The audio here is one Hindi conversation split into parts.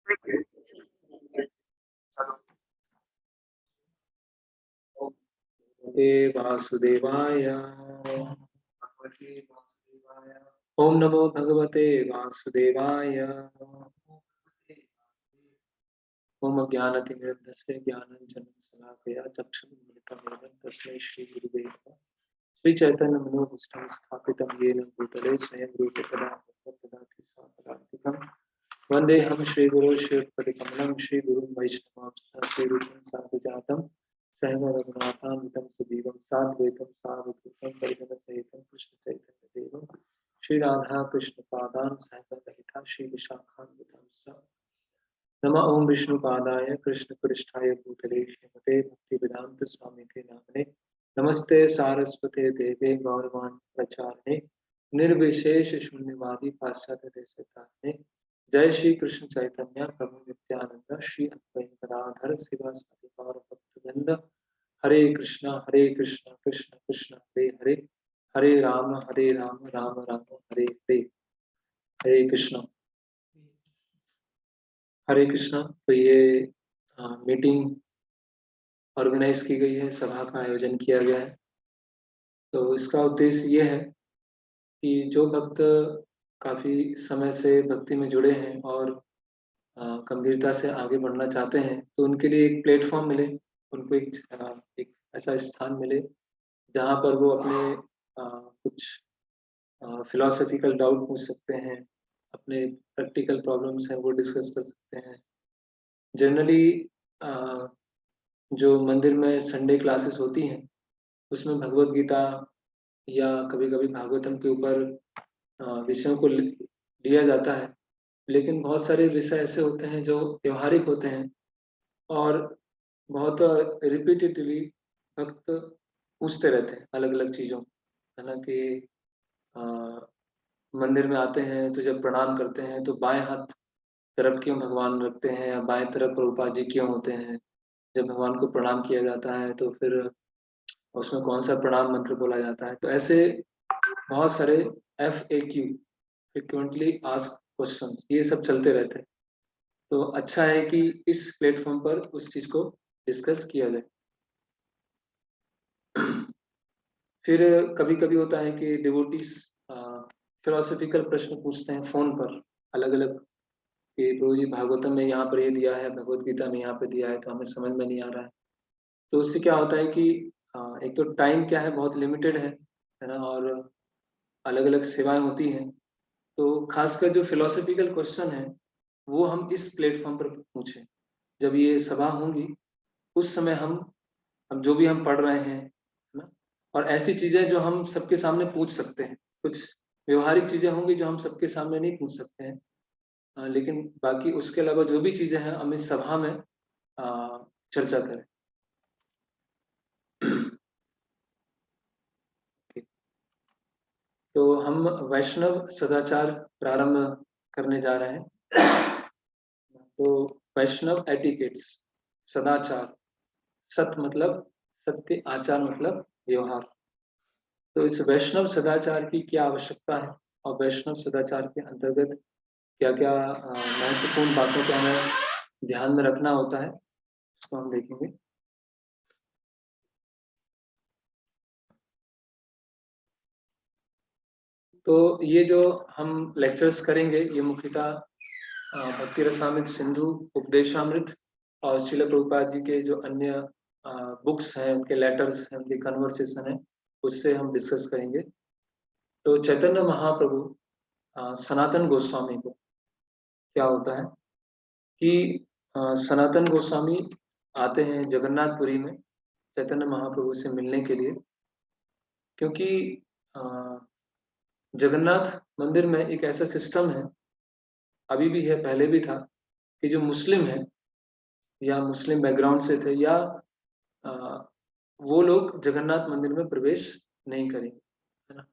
भगवते वासुदेवाय। ओम नमो भगवते वासुदेवाय। ओम अज्ञानतिमिरन्धस्य ज्ञानाञ्जनशलाकया चक्षुरुन्मिलितं तस्मै श्रीगुरुवे नमः। श्रीचैतन्यमनोभीष्टं स्थापितं येन भूतले स्वयं रूपकदा तदाति स्वापदान्तिकं वन्देऽहं श्रीगुरो श्रीयुक्तपतिकमलं श्रीगुरुं वैष्णवांश्च श्रीरूपं साधुजातं सहगण रघुनाथान्वितं सजीवं साद्वैतं सावधूतं परिजनसहितं कृष्णचैतन्यदेवं श्रीराधा कृष्णपादान् सहगणरहिता श्रीविशाखान्वितांश्च नमः ओं विष्णुपादाय कृष्णपृष्ठाय भूतले श्रीमते भक्तिवेदांत स्वामी ते नामने नमस्ते सारस्वते देवे गौरवाणी प्रचारणे निर्विशेष शून्यवादी पाश्चात्य देशतारणे जय श्री कृष्ण चैतन्य प्रभु नित्यानंद श्री अद्वैत गदाधर शिवासादि गौर भक्तवृंद हरे कृष्ण कृष्ण कृष्ण हरे हरे हरे राम राम राम हरे हरे। हरे कृष्ण हरे कृष्ण। तो ये मीटिंग ऑर्गेनाइज की गई है, सभा का आयोजन किया गया है। तो इसका उद्देश्य ये है कि जो भक्त काफी समय से भक्ति में जुड़े हैं और गंभीरता से आगे बढ़ना चाहते हैं तो उनके लिए एक प्लेटफॉर्म मिले, उनको एक ऐसा स्थान मिले जहाँ पर वो अपने कुछ फिलोसफिकल डाउट पूछ सकते हैं, अपने प्रैक्टिकल प्रॉब्लम्स हैं वो डिस्कस कर सकते हैं। जनरली जो मंदिर में संडे क्लासेस होती हैं उसमें भगवत गीता या कभी कभी भागवतम के ऊपर विषयों को लिया जाता है, लेकिन बहुत सारे विषय ऐसे होते हैं जो व्यवहारिक होते हैं और बहुत रिपीटेटिवली भक्त पूछते रहते हैं अलग अलग चीज़ों। हालांकि मंदिर में आते हैं तो जब प्रणाम करते हैं तो बाएं हाथ तरफ क्यों भगवान रखते हैं या बाएं तरफ प्रभुपाद जी क्यों होते हैं, जब भगवान को प्रणाम किया जाता है तो फिर उसमें कौन सा प्रणाम मंत्र बोला जाता है। तो ऐसे बहुत सारे FAQ फ्रिक्वेंटली आस्क्ड क्वेश्चंस ये सब चलते रहते हैं। तो अच्छा है कि इस प्लेटफॉर्म पर उस चीज को डिस्कस किया जाए। फिर कभी कभी होता है कि डिवोटीज फिलोसफिकल प्रश्न पूछते हैं फोन पर अलग अलग, कि प्रभु जी भागवतम में यहाँ पर ये दिया है, भगवत गीता में यहाँ पे दिया है, तो हमें समझ में नहीं आ रहा है। तो उससे क्या होता है कि एक तो टाइम क्या है बहुत लिमिटेड है ना, और अलग अलग सेवाएं होती हैं। तो खासकर जो फिलोसफिकल क्वेश्चन है वो हम इस प्लेटफॉर्म पर पूछें। जब ये सभा होंगी उस समय हम जो भी हम पढ़ रहे हैं है ना, और ऐसी चीजें जो हम सबके सामने पूछ सकते हैं, कुछ व्यवहारिक चीजें होंगी जो हम सबके सामने नहीं पूछ सकते हैं, लेकिन बाकी उसके अलावा जो भी चीजें हैं हम इस सभा में चर्चा करें। तो हम वैष्णव सदाचार प्रारंभ करने जा रहे हैं। तो वैष्णव एटिकेट्स, सदाचार, सत मतलब सत्य, आचार मतलब व्यवहार। तो इस वैष्णव सदाचार की क्या आवश्यकता है और वैष्णव सदाचार के अंतर्गत क्या क्या महत्वपूर्ण बातों को हमें ध्यान में रखना होता है उसको हम देखेंगे। तो ये जो हम लेक्चर्स करेंगे ये मुख्यतः भक्ति रसामृत सिंधु, उपदेशामृत और श्रील प्रभुपाद जी के जो अन्य बुक्स हैं, उनके लेटर्स हैं, उनके कन्वर्सेशन है, उससे हम डिस्कस करेंगे। तो चैतन्य महाप्रभु सनातन गोस्वामी को क्या होता है कि सनातन गोस्वामी आते हैं जगन्नाथपुरी में चैतन्य महाप्रभु से मिलने के लिए, क्योंकि जगन्नाथ मंदिर में एक ऐसा सिस्टम है, अभी भी है पहले भी था, कि जो मुस्लिम है या मुस्लिम बैकग्राउंड से थे या वो लोग जगन्नाथ मंदिर में प्रवेश नहीं करेंगे, है ना।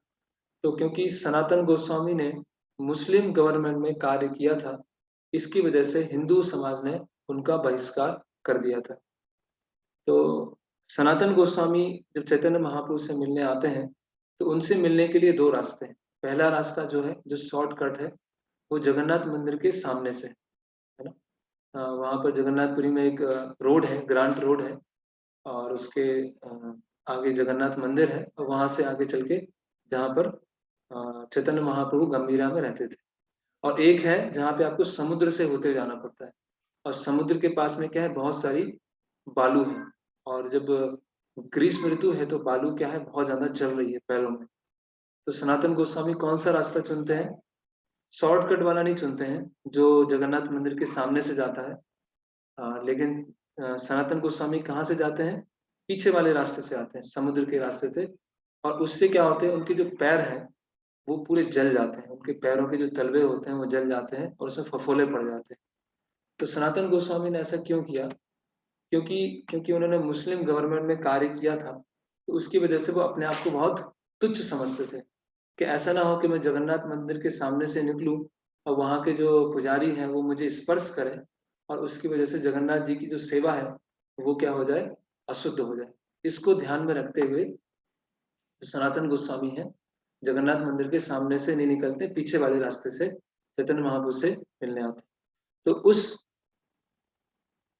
तो क्योंकि सनातन गोस्वामी ने मुस्लिम गवर्नमेंट में कार्य किया था, इसकी वजह से हिंदू समाज ने उनका बहिष्कार कर दिया था। तो सनातन गोस्वामी जब चैतन्य महाप्रभु से मिलने आते हैं तो उनसे मिलने के लिए दो रास्ते हैं। पहला रास्ता जो है, जो शॉर्टकट है, वो जगन्नाथ मंदिर के सामने से है ना। वहाँ पर जगन्नाथपुरी में एक रोड है, ग्रांट रोड है, और उसके आगे जगन्नाथ मंदिर है, और वहाँ से आगे चल के जहाँ पर चैतन्य महाप्रभु गंभीरा में रहते थे। और एक है जहाँ पे आपको समुद्र से होते जाना पड़ता है, और समुद्र के पास में क्या है, बहुत सारी बालू है, और जब ग्रीष्म ऋतु है तो बालू क्या है, बहुत ज्यादा चल रही है पैरों में। तो सनातन गोस्वामी कौन सा रास्ता चुनते हैं? शॉर्टकट वाला नहीं चुनते हैं जो जगन्नाथ मंदिर के सामने से जाता है, लेकिन सनातन गोस्वामी कहाँ से जाते हैं? पीछे वाले रास्ते से आते हैं, समुद्र के रास्ते से। और उससे क्या होते हैं, उनके जो पैर हैं वो पूरे जल जाते हैं, उनके पैरों के जो तलवे होते हैं वो जल जाते हैं, और उसमें फफोले पड़ जाते हैं। तो सनातन गोस्वामी ने ऐसा क्यों किया? क्योंकि क्योंकि उन्होंने मुस्लिम गवर्नमेंट में कार्य किया था, तो उसकी वजह से वो अपने आप को बहुत तुच्छ समझते थे कि ऐसा ना हो कि मैं जगन्नाथ मंदिर के सामने से निकलूं और वहाँ के जो पुजारी हैं वो मुझे स्पर्श करें, और उसकी वजह से जगन्नाथ जी की जो सेवा है वो क्या हो जाए, अशुद्ध हो जाए। इसको ध्यान में रखते हुए जो सनातन गोस्वामी है, जगन्नाथ मंदिर के सामने से नहीं निकलते, पीछे वाले रास्ते से चैतन्य महाप्रभु से मिलने आते। तो उस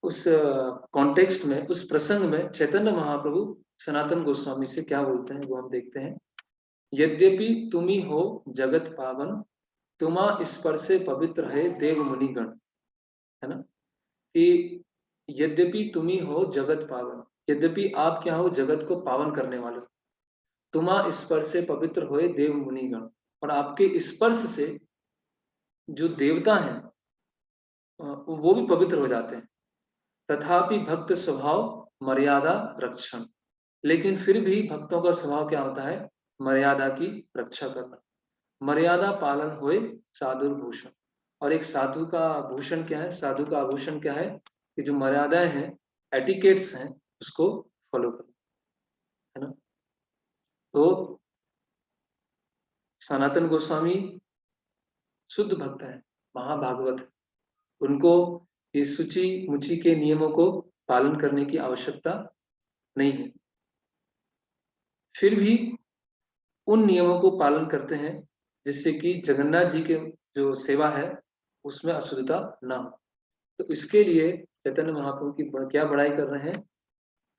कॉन्टेक्स्ट में, उस प्रसंग में चैतन्य महाप्रभु सनातन गोस्वामी से क्या बोलते हैं वो हम देखते हैं। यद्यपि तुम्ही हो जगत पावन, तुमा स्पर्शे पवित्र है देव मुनिगण। है ना, कि यद्यपि तुम्ही हो जगत पावन, यद्यपि आप क्या हो, जगत को पावन करने वाले, तुमा स्पर्श से पवित्र होए देव मुनिगण, और आपके स्पर्श से जो देवता हैं वो भी पवित्र हो जाते हैं। तथापि भक्त स्वभाव मर्यादा रक्षण, लेकिन फिर भी भक्तों का स्वभाव क्या होता है, मर्यादा की रक्षा करना। मर्यादा पालन होए साधुर भूषण, और एक साधु का भूषण क्या है, साधु का आभूषण क्या है, कि जो मर्यादाएं हैं, एटिकेट्स हैं, उसको फॉलो करो। है ना, तो सनातन गोस्वामी शुद्ध भक्त है, महाभागवत है, उनको इस सूची मुचि के नियमों को पालन करने की आवश्यकता नहीं है, फिर भी उन नियमों को पालन करते हैं जिससे कि जगन्नाथ जी के जो सेवा है उसमें अशुद्धता ना हो। तो इसके लिए चैतन्य महाप्रभु की क्या बड़ाई कर रहे हैं,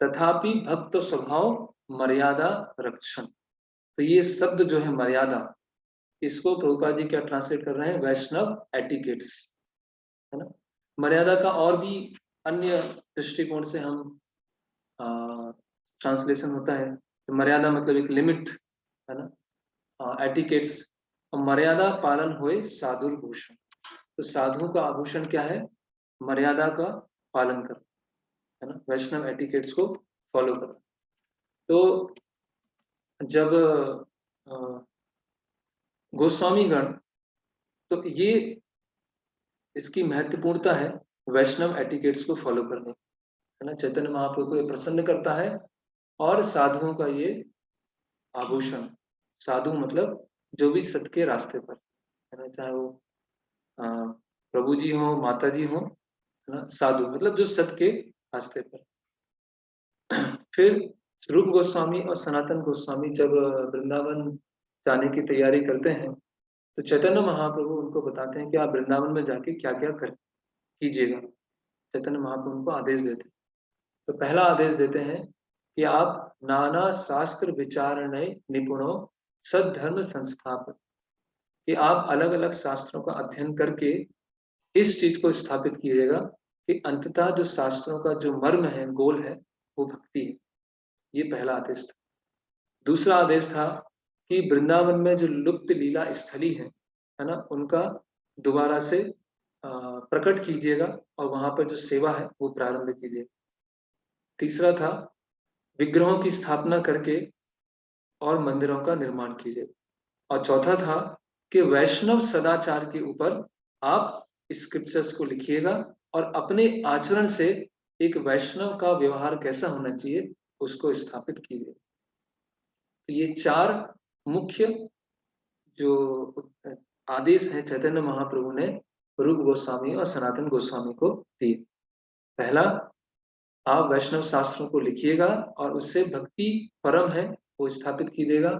तथापि भक्त स्वभाव मर्यादा रक्षण। तो ये शब्द जो है मर्यादा, इसको प्रभुपाद जी क्या ट्रांसलेट कर रहे हैं, वैष्णव एटिकेट्स। है ना, मर्यादा का और भी अन्य दृष्टिकोण से हम ट्रांसलेशन होता है। तो मर्यादा मतलब एक लिमिट, है ना, एटिकेट्स। मर्यादा पालन होए साधुर भूषण, तो साधु का आभूषण क्या है, मर्यादा का पालन कर, है ना, वैष्णव एटिकेट्स को फॉलो कर। तो जब गोस्वामी गण, तो ये इसकी महत्वपूर्णता है वैष्णव एटिकेट्स को फॉलो करने, है ना, चैतन्य महाप्रभु को ये प्रसन्न करता है, और साधुओं का ये आभूषण। साधु मतलब जो भी सत्य के रास्ते पर, है ना, चाहे वो प्रभु जी हो, माता जी हो, है ना, साधु मतलब जो सत्य के रास्ते पर। फिर रूप गोस्वामी और सनातन गोस्वामी जब वृंदावन जाने की तैयारी करते हैं, तो चैतन्य महाप्रभु उनको बताते हैं कि आप वृंदावन में जाके क्या क्या कर कीजिएगा। चैतन्य महाप्रभु उनको आदेश देते हैं। तो पहला आदेश देते हैं कि आप नाना शास्त्र विचारणय निपुणों सद्धर्म संस्थापक, कि आप अलग अलग शास्त्रों का अध्ययन करके इस चीज को स्थापित कीजिएगा कि अंततः जो शास्त्रों का जो मर्म है, गोल है, वो भक्ति है। ये पहला आदेश था। दूसरा आदेश था कि वृंदावन में जो लुप्त लीला स्थली है ना, उनका दोबारा से प्रकट कीजिएगा, और वहां पर जो सेवा है वो प्रारंभ कीजिए। तीसरा था विग्रहों की स्थापना करके और मंदिरों का निर्माण कीजिए। और चौथा था कि वैष्णव सदाचार के ऊपर आप स्क्रिप्चर्स को लिखिएगा, और अपने आचरण से एक वैष्णव का व्यवहार कैसा होना चाहिए उसको स्थापित कीजिए। तो ये चार मुख्य जो आदेश है चैतन्य महाप्रभु ने रूप गोस्वामी और सनातन गोस्वामी को दिए। पहला, आप वैष्णव शास्त्रों को लिखिएगा और उससे भक्ति परम है वो स्थापित कीजिएगा।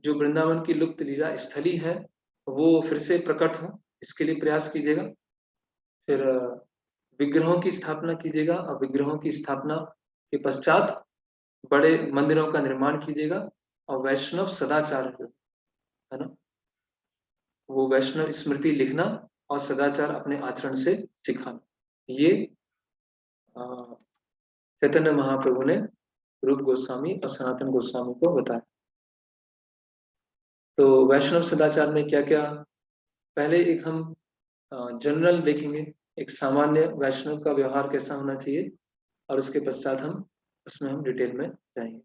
जो वृंदावन की लुप्त लीला स्थली है वो फिर से प्रकट हो, इसके लिए प्रयास कीजिएगा। फिर विग्रहों की स्थापना कीजिएगा, और विग्रहों की स्थापना के पश्चात बड़े मंदिरों का निर्माण कीजिएगा, और वैष्णव सदाचार है ना, वो वैष्णव स्मृति लिखना और सदाचार अपने आचरण से सिखाना। ये चैतन्य महाप्रभु ने रूप गोस्वामी और सनातन गोस्वामी को बताया। तो वैष्णव सदाचार में क्या क्या, पहले एक हम जनरल देखेंगे, एक सामान्य वैष्णव का व्यवहार कैसा होना चाहिए, और उसके पश्चात हम डिटेल में जाएंगे।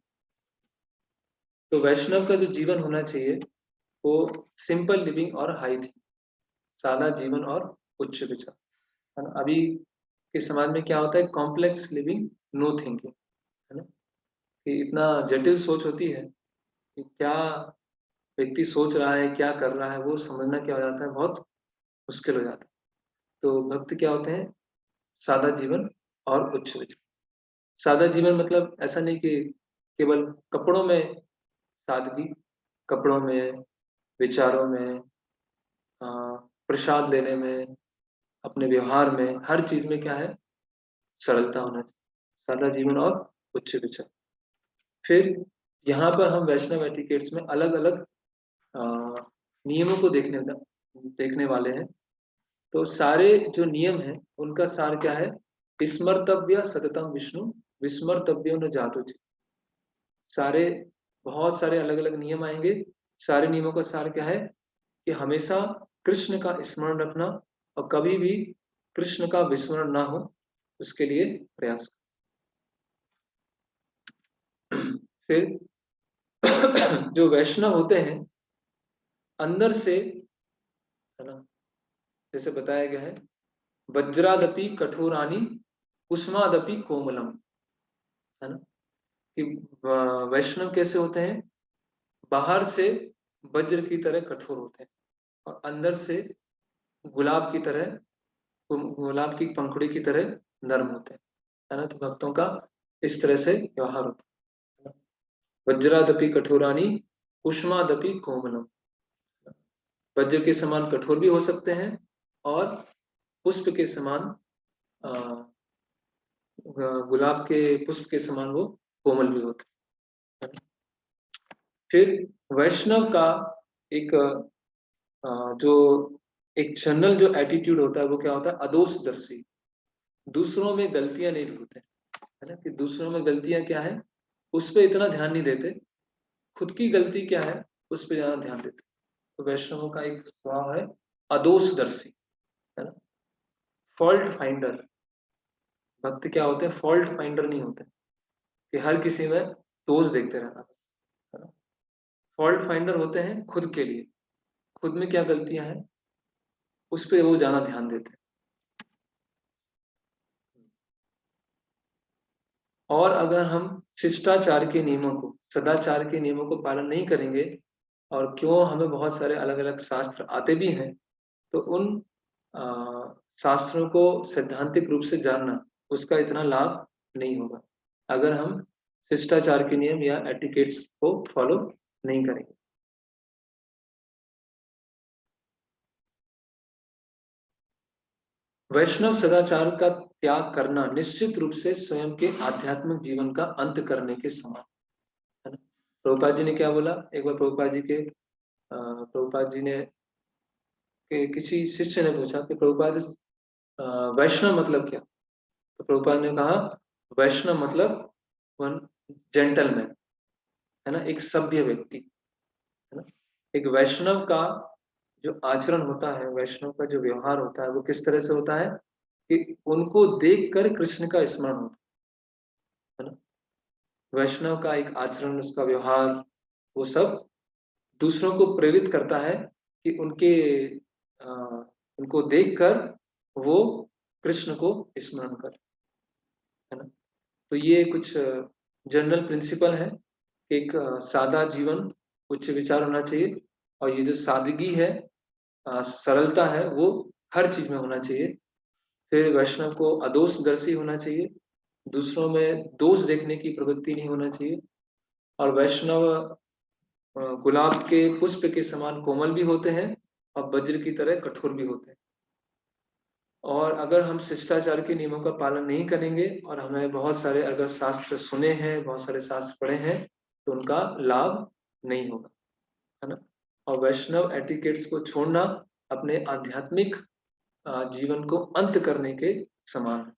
तो वैष्णव का जो जीवन होना चाहिए वो सिंपल लिविंग और हाई थिंकिंग, सादा जीवन और उच्च विचार, है ना। अभी के समाज में क्या होता है, कॉम्प्लेक्स लिविंग नो थिंकिंग, है ना, कि इतना जटिल सोच होती है कि क्या व्यक्ति सोच रहा है, क्या कर रहा है, वो समझना क्या हो जाता है, बहुत मुश्किल हो जाता है। तो भक्त क्या होते हैं, सादा जीवन और उच्च विचार। सादा जीवन मतलब ऐसा नहीं कि केवल कपड़ों में सादगी, कपड़ों में, विचारों में, प्रसाद लेने में, अपने व्यवहार में, हर चीज में क्या है, सरलता होना चाहिए, सादा जीवन और उच्च विचार। फिर यहाँ पर हम वैष्णव एटिकेट्स में अलग अलग नियमों को देखने वाले हैं। तो सारे जो नियम हैं उनका सार क्या है, विस्मर्तव्य सततम विष्णु विस्मर्तव्यो न जातुच। सारे, बहुत सारे अलग अलग नियम आएंगे। सारे नियमों का सार क्या है कि हमेशा कृष्ण का स्मरण रखना, और कभी भी कृष्ण का विस्मरण ना हो, उसके लिए प्रयास। फिर जो वैष्णव होते हैं अंदर से, है ना, जैसे बताया गया है, वज्रादपि कठोरानी कुसुमादपि कोमलम, है ना, कि वैष्णव कैसे होते हैं, बाहर से वज्र की तरह कठोर होते हैं और अंदर से गुलाब की तरह, गुलाब की पंखुड़ी की तरह नर्म होते हैं, है ना। तो भक्तों का इस तरह से व्यवहार होता है। वज्रादपि कठोरानी कुसुमादपि कोमलम, वज्र के समान कठोर भी हो सकते हैं और पुष्प के समान, गुलाब के पुष्प के समान वो कोमल भी होते हैं। फिर वैष्णव का एक जो एक जनरल जो एटीट्यूड होता है वो क्या होता है, अदोषदर्शी, दूसरों में गलतियां नहीं ढूंढते, है ना, कि दूसरों में गलतियां क्या है उस पर इतना ध्यान नहीं देते, खुद की गलती क्या है उस पर ज्यादा ध्यान देते। तो वैष्णवों का एक स्वभाव है अदोषदर्शी, है ना, फॉल्ट फाइंडर। भक्त क्या होते हैं, फॉल्ट फाइंडर नहीं होते कि हर किसी में दोष देखते रहना, है ना। फॉल्ट फाइंडर होते हैं खुद के लिए, खुद में क्या गलतियां हैं उस पर वो ज्यादा ध्यान देते हैं। और अगर हम शिष्टाचार के नियमों को, सदाचार के नियमों को पालन नहीं करेंगे, और क्यों हमें बहुत सारे अलग अलग शास्त्र आते भी हैं, तो उन शास्त्रों को सैद्धांतिक रूप से जानना, उसका इतना लाभ नहीं होगा अगर हम शिष्टाचार के नियम या एटिकेट्स को फॉलो नहीं करेंगे। वैष्णव सदाचार का त्याग करना निश्चित रूप से स्वयं के आध्यात्मिक जीवन का अंत करने के समान, है ना। प्रभुपाद जी ने क्या बोला, एक बार प्रभुपाद जी ने के किसी शिष्य ने पूछा कि प्रभुपाद वैष्णव मतलब क्या, तो प्रभुपाद ने कहा वैष्णव मतलब वन जेंटलमैन, है ना, एक सभ्य व्यक्ति, है ना। एक वैष्णव का जो आचरण होता है, वैष्णव का जो व्यवहार होता है वो किस तरह से होता है कि उनको देखकर कृष्ण का स्मरण होता है ना। वैष्णव का एक आचरण, उसका व्यवहार, वो सब दूसरों को प्रेरित करता है कि अ, उनको देखकर वो कृष्ण को स्मरण कर, है ना। तो ये कुछ जनरल प्रिंसिपल है, एक सादा जीवन, उच्च विचार होना चाहिए, और ये जो सादगी है, सरलता है, वो हर चीज में होना चाहिए। फिर वैष्णव को अदोषदर्शी होना चाहिए, दूसरों में दोष देखने की प्रवृत्ति नहीं होना चाहिए, और वैष्णव गुलाब के पुष्प के समान कोमल भी होते हैं और वज्र की तरह कठोर भी होते हैं। और अगर हम शिष्टाचार के नियमों का पालन नहीं करेंगे और हमें बहुत सारे अगर शास्त्र सुने हैं, बहुत सारे शास्त्र पढ़े हैं, तो उनका लाभ नहीं होगा, है ना। और वैष्णव एटिकेट्स को छोड़ना अपने आध्यात्मिक जीवन को अंत करने के समान है।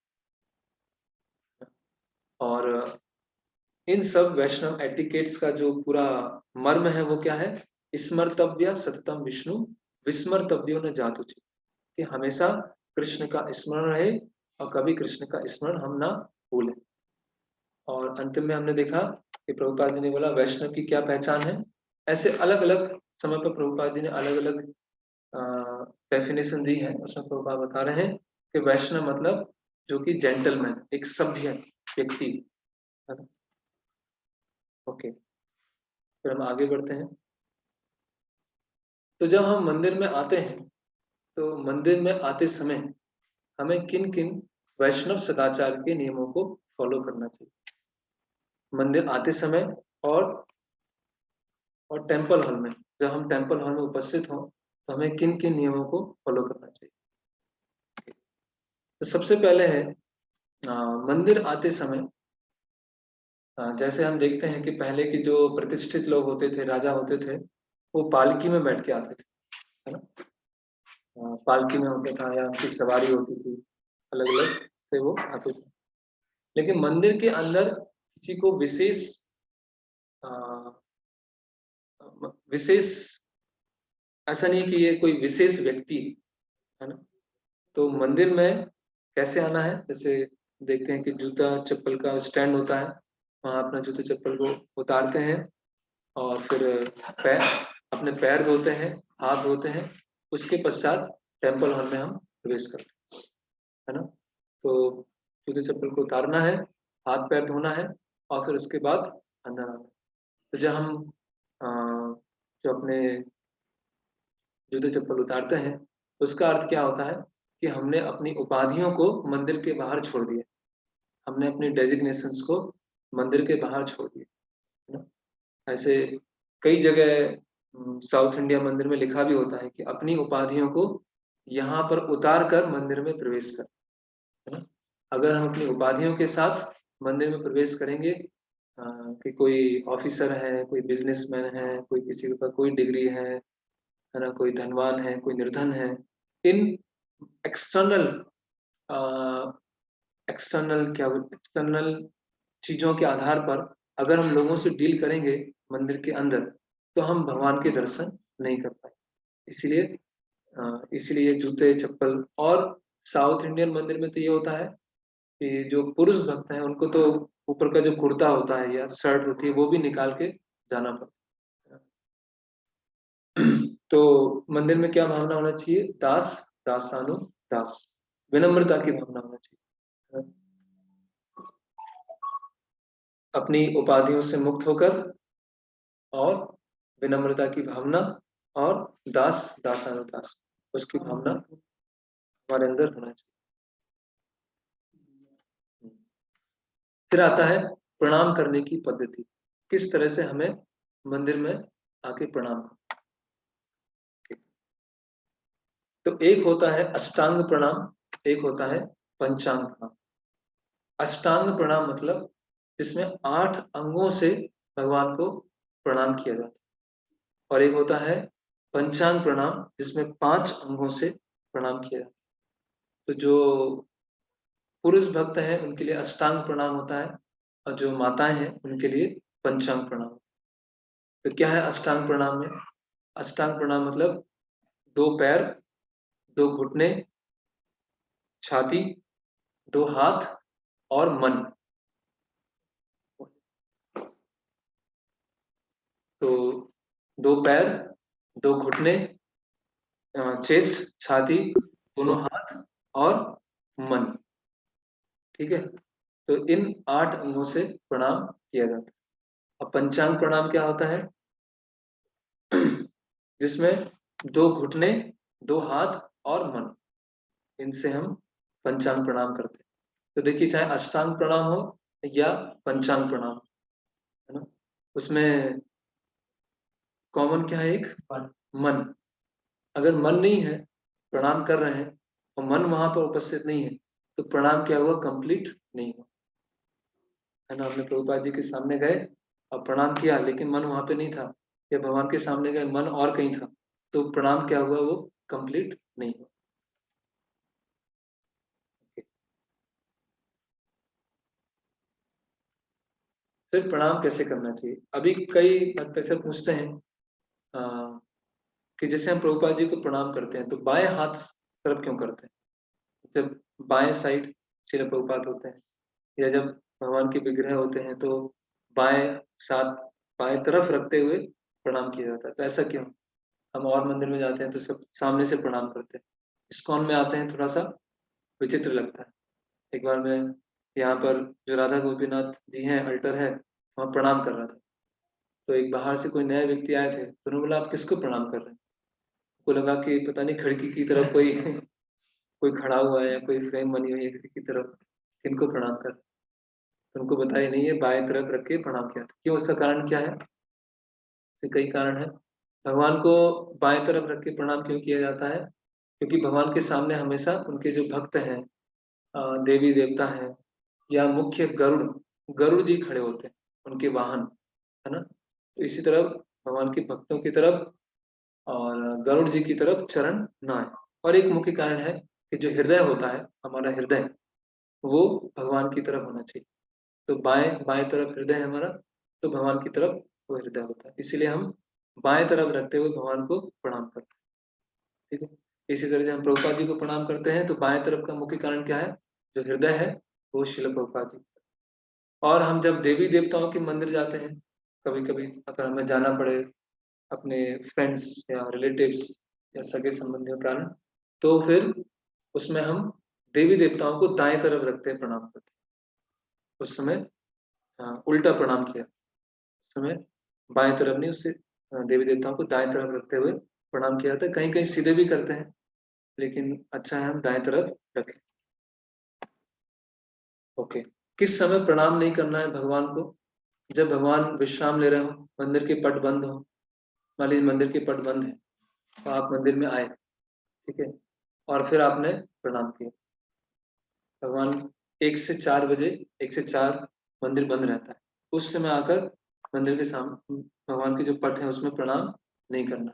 और इन सब वैष्णव एटिकेट्स का जो पूरा मर्म है वो क्या है? स्मर्तव्य सततम विष्णु विस्मर्तव्यो न जातुचित, कि हमेशा कृष्ण का स्मरण रहे और कभी कृष्ण का स्मरण हम ना भूलें। और अंतिम में हमने देखा कि प्रभुपाद जी ने बोला वैष्णव की क्या पहचान है। ऐसे अलग अलग समय पर प्रभुपाद जी ने अलग अलग डेफिनेशन दी है। उसमें प्रभुपाद बता रहे हैं कि वैष्णव मतलब जो कि जेंटलमैन, एक सभ्य व्यक्ति है। ओके, फिर हम आगे बढ़ते हैं। तो जब हम मंदिर में आते हैं तो मंदिर में आते समय हमें किन किन वैष्णव सदाचार के नियमों को फॉलो करना चाहिए? मंदिर आते समय और और टेम्पल हॉल में, जब हम टेम्पल हॉल में उपस्थित हों तो हमें किन किन नियमों को फॉलो करना चाहिए? तो सबसे पहले है मंदिर आते समय जैसे हम देखते हैं कि पहले के जो प्रतिष्ठित लोग होते थे, राजा होते थे, वो पालकी में बैठ के आते थे, है ना। पालकी में होता था या उनकी सवारी होती थी, अलग अलग से वो आते थे। लेकिन मंदिर के अंदर किसी को अ, विशेष ऐसा नहीं कि ये कोई विशेष व्यक्ति है ना। तो मंदिर में कैसे आना है? जैसे देखते हैं कि जूता चप्पल का स्टैंड होता है, वहां अपना जूते चप्पल को उतारते हैं और फिर पैर अपने पैर धोते हैं, हाथ धोते हैं। उसके पश्चात टेम्पल हॉल में हम प्रवेश करते हैं, है ना। तो जूते चप्पल को उतारना है, हाथ पैर धोना है और फिर उसके बाद अंदर आना है। तो जब हम अ, जो अपने जूते चप्पल उतारते हैं, उसका अर्थ क्या होता है कि हमने अपनी उपाधियों को मंदिर के बाहर छोड़ दिया, हमने अपनी डेजिग्नेशंस को मंदिर के बाहर छोड़ दिया, है ना। ऐसे कई जगह साउथ इंडिया मंदिर में लिखा भी होता है कि अपनी उपाधियों को यहाँ पर उतार कर मंदिर में प्रवेश कर, है ना। अगर हम अपनी उपाधियों के साथ मंदिर में प्रवेश करेंगे, कि कोई ऑफिसर है, कोई बिजनेसमैन है, कोई किसी के पास कोई डिग्री है ना, कोई धनवान है, कोई निर्धन है, इन एक्सटर्नल एक्सटर्नल चीजों के आधार पर अगर हम लोगों से डील करेंगे मंदिर के अंदर, तो हम भगवान के दर्शन नहीं कर पाए। इसीलिए जूते चप्पल, और साउथ इंडियन मंदिर में तो ये होता है कि जो पुरुष भक्त हैं उनको तो ऊपर का जो कुर्ता होता है या शर्ट होती है वो भी निकाल के जाना पड़ता है। तो मंदिर में क्या भावना होना चाहिए? दास दासानु दास, विनम्रता की भावना होना चाहिए। अपनी उपाधियों से मुक्त होकर और विनम्रता की भावना और दास दासानुदास उसकी भावना हमारे अंदर होना चाहिए। फिर आता है प्रणाम करने की पद्धति, किस तरह से हमें मंदिर में आके प्रणाम करना। तो एक होता है अष्टांग प्रणाम, एक होता है पंचांग प्रणाम। अष्टांग प्रणाम मतलब जिसमें 8 अंगों से भगवान को प्रणाम किया जाता है, और एक होता है पंचांग प्रणाम जिसमें 5 अंगों से प्रणाम किया जाता है। तो जो पुरुष भक्त हैं उनके लिए अष्टांग प्रणाम होता है और जो माताएं हैं उनके लिए पंचांग प्रणाम। तो क्या है अष्टांग प्रणाम में? अष्टांग प्रणाम मतलब 2 पैर, 2 घुटने, छाती, 2 हाथ और मन। तो 2 पैर, 2 घुटने, चेस्ट, छाती, दोनों हाथ और मन, ठीक है। तो इन 8 अंगों से प्रणाम किया जाता है। अब पंचांग प्रणाम क्या होता है? जिसमें 2 घुटने, 2 हाथ और मन, इनसे हम पंचांग प्रणाम करते हैं। तो देखिए चाहे अष्टांग प्रणाम हो या पंचांग प्रणाम, है ना, उसमें कॉमन क्या है? एक मन। अगर मन नहीं है, प्रणाम कर रहे हैं, और मन वहां पर उपस्थित नहीं है, तो प्रणाम क्या हुआ? कंप्लीट नहीं हुआ, है ना। हमने प्रभुपाद जी के सामने गए और प्रणाम किया, लेकिन मन वहां पे नहीं था, या भगवान के सामने गए, मन और कहीं था, तो प्रणाम क्या हुआ? वो कंप्लीट नहीं हुआ। फिर प्रणाम कैसे करना चाहिए? अभी कई भक्त ऐसे पूछते हैं कि जैसे हम प्रभुपाद जी को प्रणाम करते हैं तो बाएं हाथ तरफ क्यों करते हैं? जब बाएं साइड श्रील प्रभुपाद होते हैं, या जब भगवान के विग्रह होते हैं, तो बाएं साथ बाएं तरफ रखते हुए प्रणाम किया जाता है, तो ऐसा क्यों? हम और मंदिर में जाते हैं तो सब सामने से प्रणाम करते हैं, इस्कॉन में आते हैं थोड़ा सा विचित्र लगता है। एक बार मैं यहाँ पर जो राधा गोपीनाथ जी हैं, अल्टर है, वहाँ प्रणाम कर रहा था, तो एक बाहर से कोई नए व्यक्ति आए थे, तो उन्होंने बोला आप किसको प्रणाम कर रहे हैं? को लगा कि पता नहीं खिड़की की तरफ कोई कोई खड़ा हुआ है, या कोई फ्रेम बनी हुई है खिड़की की तरफ, किनको प्रणाम कर? तो उनको बताया नहीं है, बाएं तरफ रख के प्रणाम किया था। क्यों? उसका कारण क्या है? इसके कई कारण है। भगवान को बाएं तरफ रख के प्रणाम क्यों किया जाता है? क्योंकि भगवान के सामने हमेशा उनके जो भक्त हैं, देवी देवता हैं, या मुख्य गरुड़ गरुड़ जी खड़े होते हैं, उनके वाहन, है ना। तो इसी तरह भगवान के भक्तों की तरफ और गरुड़ जी की तरफ चरण ना आए। और एक मुख्य कारण है कि जो हृदय होता है, हमारा हृदय, वो भगवान की तरफ होना चाहिए। तो बाएं बाएं तरफ हृदय है हमारा, तो भगवान की तरफ वो हृदय होता है, इसीलिए हम बाएं तरफ रखते हुए भगवान को प्रणाम करते हैं। ठीक है। इसी तरह से हम प्रभुपाद जी को प्रणाम करते हैं, तो बाएं तरफ का मुख्य कारण क्या है? जो हृदय है, वो श्रील प्रभुपाद जी। और हम जब देवी देवताओं के मंदिर जाते हैं, कभी कभी अगर हमें जाना पड़े अपने फ्रेंड्स या रिलेटिव्स या सगे संबंधियों के कारण, तो फिर उसमें हम देवी देवताओं को दाएं तरफ रखते हैं, प्रणाम करते हैं। उस समय उल्टा प्रणाम किया, उस समय बाएं तरफ नहीं, उससे देवी देवताओं को दाएं तरफ रखते हुए प्रणाम किया जाता है। कहीं कहीं सीधे भी करते हैं, लेकिन अच्छा है हम दाएं तरफ रखें। ओके। किस समय प्रणाम नहीं करना है भगवान को? जब भगवान विश्राम ले रहे हो, मंदिर के पट बंद हो, मान लीजिए मंदिर के पट बंद है, तो आप मंदिर में आए, ठीक है, और फिर आपने प्रणाम किया। भगवान 1 से 4 बजे, 1 से 4 मंदिर बंद रहता है, उस समय आकर मंदिर के सामने भगवान के जो पट है उसमें प्रणाम नहीं करना।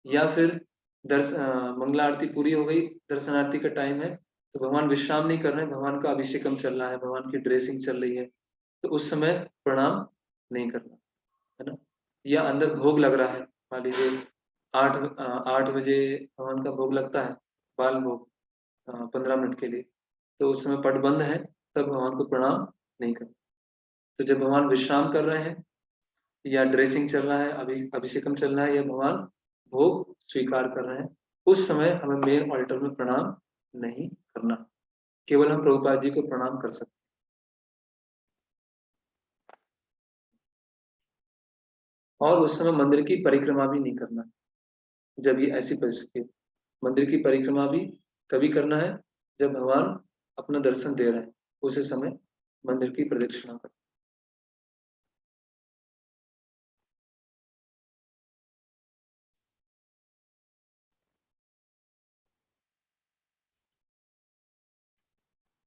या फिर मंगला आरती पूरी हो गई, दर्शनारती का टाइम है, तो भगवान विश्राम नहीं कर रहे हैं, भगवान का अभिषेकम चल रहा है, भगवान की ड्रेसिंग चल रही है, तो उस समय प्रणाम नहीं करना, है ना। या अंदर भोग लग रहा है, मान लीजिए 8 बजे भगवान का भोग लगता है, बाल भोग, 15 मिनट के लिए, तो उस समय पट बंद है, तब भगवान को प्रणाम नहीं करना। तो जब भगवान विश्राम कर रहे हैं, या ड्रेसिंग चल रहा है, अभिषेकम चल रहा है, या भगवान भोग स्वीकार कर रहे हैं, उस समय हमें मेन ऑल्टर में प्रणाम नहीं करना। केवल हम प्रभुपाद जी को प्रणाम कर सकते हैं। और उस समय मंदिर की परिक्रमा भी नहीं करना, जब ये ऐसी परिस्थिति हो। मंदिर की परिक्रमा भी तभी करना है जब भगवान अपना दर्शन दे रहे हैं, उसी समय मंदिर की प्रदक्षिणा कर।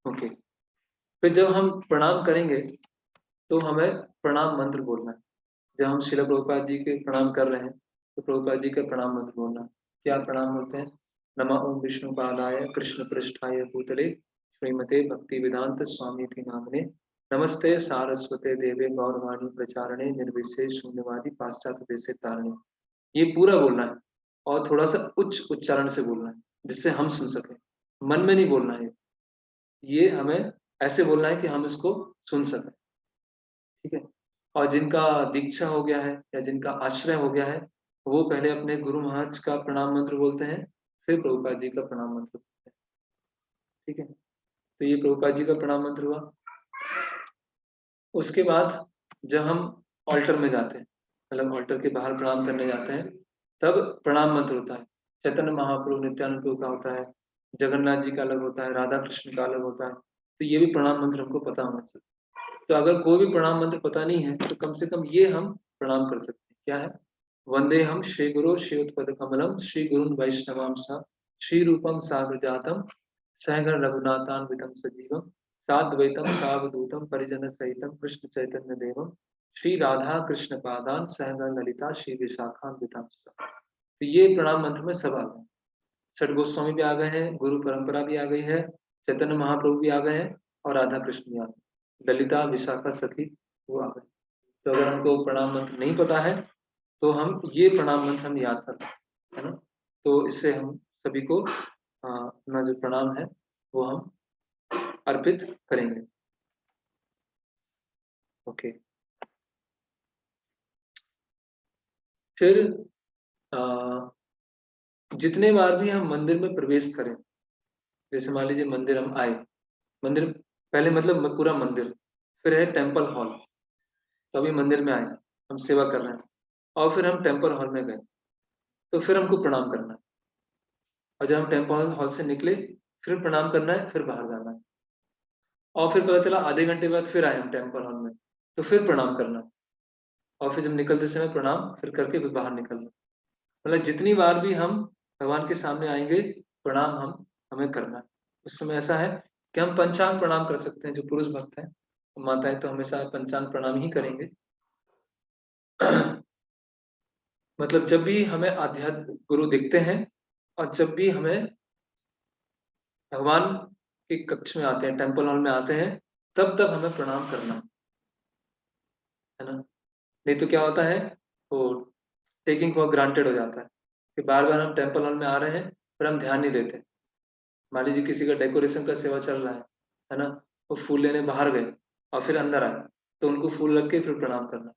ओके। फिर जब हम प्रणाम करेंगे, तो हमें प्रणाम मंत्र बोलना है। जब हम शिला प्रभुपाद जी के प्रणाम कर रहे हैं, तो प्रभुपाद जी का प्रणाम मंत्र बोलना है। क्या प्रणाम बोलते हैं? नमः ओम विष्णु पादाय कृष्ण पृष्ठाय भूतले श्रीमते भक्ति वेदांत स्वामी थी नामने नमस्ते सारस्वते देवे गौरवाणी प्रचारणे निर्विशेष शून्यवादी पाश्चात्य देशे तारणे। ये पूरा बोलना है, और थोड़ा सा उच्च उच्चारण से बोलना है, जिससे हम सुन सकें। मन में नहीं बोलना है, ये हमें ऐसे बोलना है कि हम इसको सुन सकें। ठीक है। और जिनका दीक्षा हो गया है या जिनका आश्रय हो गया है, वो पहले अपने गुरु महाराज का प्रणाम मंत्र बोलते हैं, फिर प्रभुपाद जी का प्रणाम मंत्र बोलते हैं। ठीक है। तो ये प्रभुपाद जी का प्रणाम मंत्र हुआ। उसके बाद जब हम ऑल्टर में जाते हैं, मतलब ऑल्टर के बाहर प्रणाम करने जाते हैं, तब प्रणाम मंत्र होता है। चैतन्य महाप्रभु नित्यानंद प्रभु का होता है, जगन्नाथ जी का अलग होता है, राधा कृष्ण का अलग होता है। तो ये भी प्रणाम मंत्र हमको पता होना चाहिए। तो अगर कोई भी प्रणाम मंत्र पता नहीं है, तो कम से कम ये हम प्रणाम कर सकते हैं। क्या है? वंदे हम श्री गुरु श्री उत्पद कमलम श्री गुरु वैष्णवाम सा श्री रूपम साग्रजातम सहगण रघुनाथान्वितम सजीवम साद्वैतम सावधूतम परिजन सहितम कृष्ण चैतन्य देवम श्री राधा कृष्ण पादान सहगण ललिता श्री विशाखान्वितम। तो ये प्रणाम मंत्र में सब आ गए। छठ गोस्वामी भी आ गए हैं, गुरु परंपरा भी आ गई है, चैतन्य महाप्रभु भी आ गए हैं और राधा कृष्ण भी आ गए, ललिता विशाखा सखी वो आ गए। तो अगर हमको प्रणाम मंत्र नहीं पता है तो हम ये प्रणाम मंत्र हम याद कर है ना। तो इससे हम सभी को अपना जो प्रणाम है वो हम अर्पित करेंगे। ओके, फिर जितने बार भी हम मंदिर में प्रवेश करें, जैसे मान लीजिए मंदिर हम आए, मंदिर पहले मतलब पूरा मंदिर, फिर है टेम्पल हॉल, तो अभी मंदिर में आए, हम सेवा कर रहे हैं और फिर हम टेम्पल हॉल में गए, तो फिर हमको प्रणाम करना है। और जब हम टेम्पल हॉल से निकले फिर प्रणाम करना है, फिर बाहर जाना है। और फिर पता चला आधे घंटे बाद फिर आए हम टेम्पल हॉल में, तो फिर प्रणाम करना है। और फिर जब निकलते समय प्रणाम फिर करके फिर बाहर निकलना। मतलब जितनी बार भी हम भगवान के सामने आएंगे प्रणाम हम हमें करना है। उस समय ऐसा है कि हम पंचांग प्रणाम कर सकते हैं, जो पुरुष भक्त हैं माताएं तो हमेशा पंचांग प्रणाम ही करेंगे। मतलब जब भी हमें आध्यात्मिक गुरु दिखते हैं और जब भी हमें भगवान के कक्ष में आते हैं, टेम्पल हॉल में आते हैं, तब तक हमें प्रणाम करना है ना। नहीं तो क्या होता है, वो टेकिंग फॉर ग्रांटेड हो जाता है कि बार बार हम टेम्पल हॉल में आ रहे हैं पर हम ध्यान नहीं देते। मान लीजिए किसी का डेकोरेशन का सेवा चल रहा है ना, वो फूल लेने बाहर गए और फिर अंदर आए, तो उनको फूल रख के फिर प्रणाम करना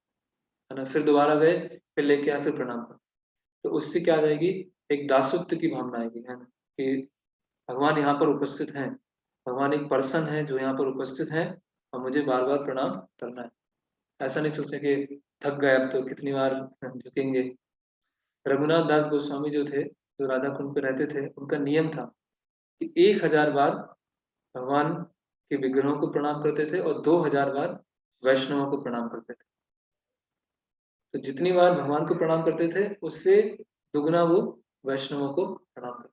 है ना। फिर दोबारा गए, फिर लेके आए, फिर प्रणाम करना। तो उससे क्या आ जाएगी, एक दासत्व की भावना आएगी, है ना, कि भगवान यहाँ पर उपस्थित हैं, भगवान एक पर्सन है जो यहाँ पर उपस्थित है और मुझे बार बार प्रणाम करना है। ऐसा नहीं सोचे कि थक गए अब तो कितनी बार झुकेंगे। रघुनाथ दास गोस्वामी जो थे, जो राधा कुंड पे रहते थे, उनका नियम था कि 1000 बार भगवान के विग्रहों को प्रणाम करते थे और 2000 बार वैष्णवों को प्रणाम करते थे। तो जितनी बार भगवान को प्रणाम करते थे उससे दुगना वो वैष्णवों को प्रणाम करते थे।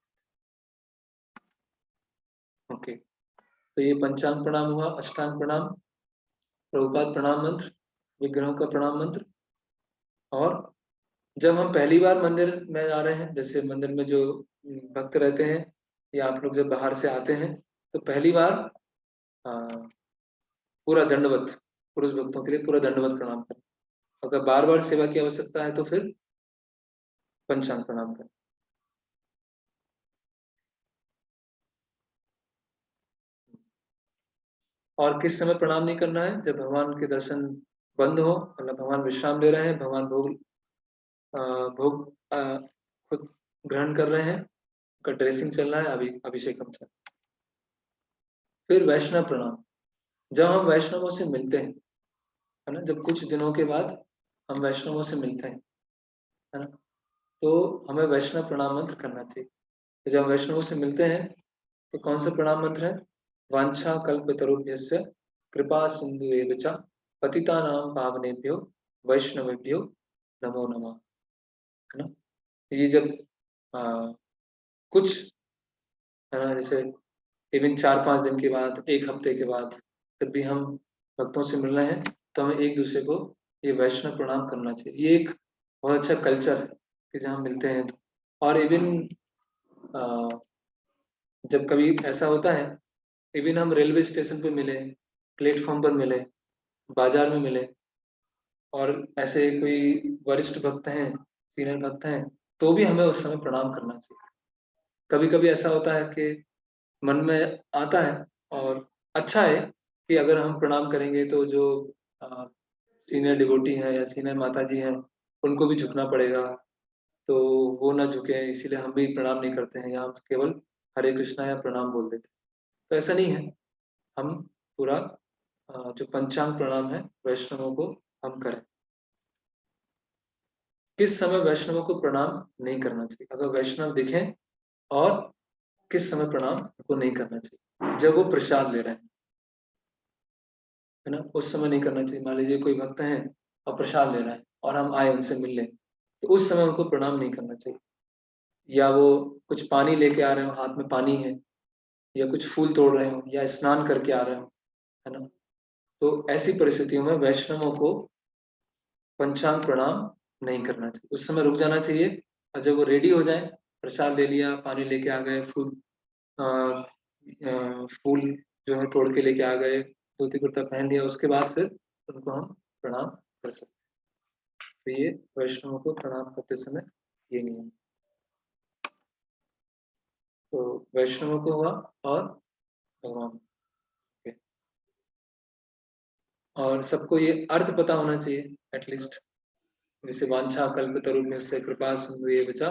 ओके, तो ये पंचांग प्रणाम हुआ, अष्टांग प्रणाम, प्रभुपाद प्रणाम मंत्र, विग्रहों का प्रणाम मंत्र। और जब हम पहली बार मंदिर में आ रहे हैं, जैसे मंदिर में जो भक्त रहते हैं या आप लोग जब बाहर से आते हैं, तो पहली बार आ, पूरा दंडवत, पुरुष भक्तों के लिए पूरा दंडवत प्रणाम करें। अगर बार बार सेवा की आवश्यकता है तो फिर पंचांग प्रणाम करें। और किस समय प्रणाम नहीं करना है, जब भगवान के दर्शन बंद हो, मतलब भगवान विश्राम ले रहे हैं, भगवान भोग खुद ग्रहण कर रहे हैं, उनका ड्रेसिंग चल रहा है, अभी अभिषेकम चल रहा है। फिर वैष्णव प्रणाम, जब हम वैष्णवों से मिलते हैं, है ना, जब कुछ दिनों के बाद हम वैष्णवों से मिलते हैं, है ना, तो हमें वैष्णव प्रणाम मंत्र करना चाहिए। तो जब वैष्णवों से मिलते हैं तो कौन सा प्रणाम मंत्र है, वांछा कल्पतरुभ्यस्य कृपा सिंधु एव च पतितानां पावनेभ्यो वैष्णवेभ्यो नमो नमः, है ना। ये जब आ, कुछ, है ना, जैसे इवन 4-5 दिन के बाद, एक हफ्ते के बाद जब भी हम भक्तों से मिल रहे हैं तो हमें एक दूसरे को ये वैष्णव प्रणाम करना चाहिए। ये एक बहुत अच्छा कल्चर है कि जहाँ मिलते हैं तो। और इवन जब कभी ऐसा होता है, इवन हम रेलवे स्टेशन पे मिले, प्लेटफॉर्म पर मिले, बाजार में मिले, और ऐसे कोई वरिष्ठ भक्त हैं, सीनियर भक्त हैं, तो भी हमें उस समय प्रणाम करना चाहिए। कभी कभी ऐसा होता है कि मन में आता है, और अच्छा है कि अगर हम प्रणाम करेंगे तो जो सीनियर डिवोटी हैं या सीनियर माता जी हैं उनको भी झुकना पड़ेगा, तो वो ना झुके, इसीलिए हम भी प्रणाम नहीं करते हैं, या हम केवल हरे कृष्णा या प्रणाम बोल देते हैं। तो ऐसा नहीं है, हम पूरा जो पंचांग प्रणाम है वैष्णवों को हम करें। किस समय वैष्णवों को प्रणाम नहीं करना चाहिए, अगर वैष्णव दिखें, और किस समय प्रणाम को नहीं करना चाहिए, जब वो प्रसाद ले रहे हैं, है ना, उस समय नहीं करना चाहिए। मान लीजिए कोई भक्त हैं और प्रसाद ले रहा है और हम आए उनसे मिलने, तो उस समय उनको प्रणाम नहीं करना चाहिए। या वो कुछ पानी लेके आ रहे हो, हाथ में पानी है, या कुछ फूल तोड़ रहे हो, या स्नान करके आ रहे हो, है ना। तो ऐसी परिस्थितियों में वैष्णवों को पंचांग प्रणाम नहीं करना चाहिए, उस समय रुक जाना चाहिए। और जब वो रेडी हो जाए, प्रसाद ले लिया, पानी लेके आ गए, फूल जो है तोड़ के लेके आ गए, धोती कुर्ता पहन लिया, उसके बाद फिर उनको हम प्रणाम कर सकते हैं। तो ये वैष्णवों को प्रणाम करते समय ये नियम। तो वैष्णवों को हुआ और भगवान के। और सबको ये अर्थ पता होना चाहिए एटलीस्ट, जैसे वांछा कल्पतरुभ्यश्च कृपा सिन्धुभ्यश्च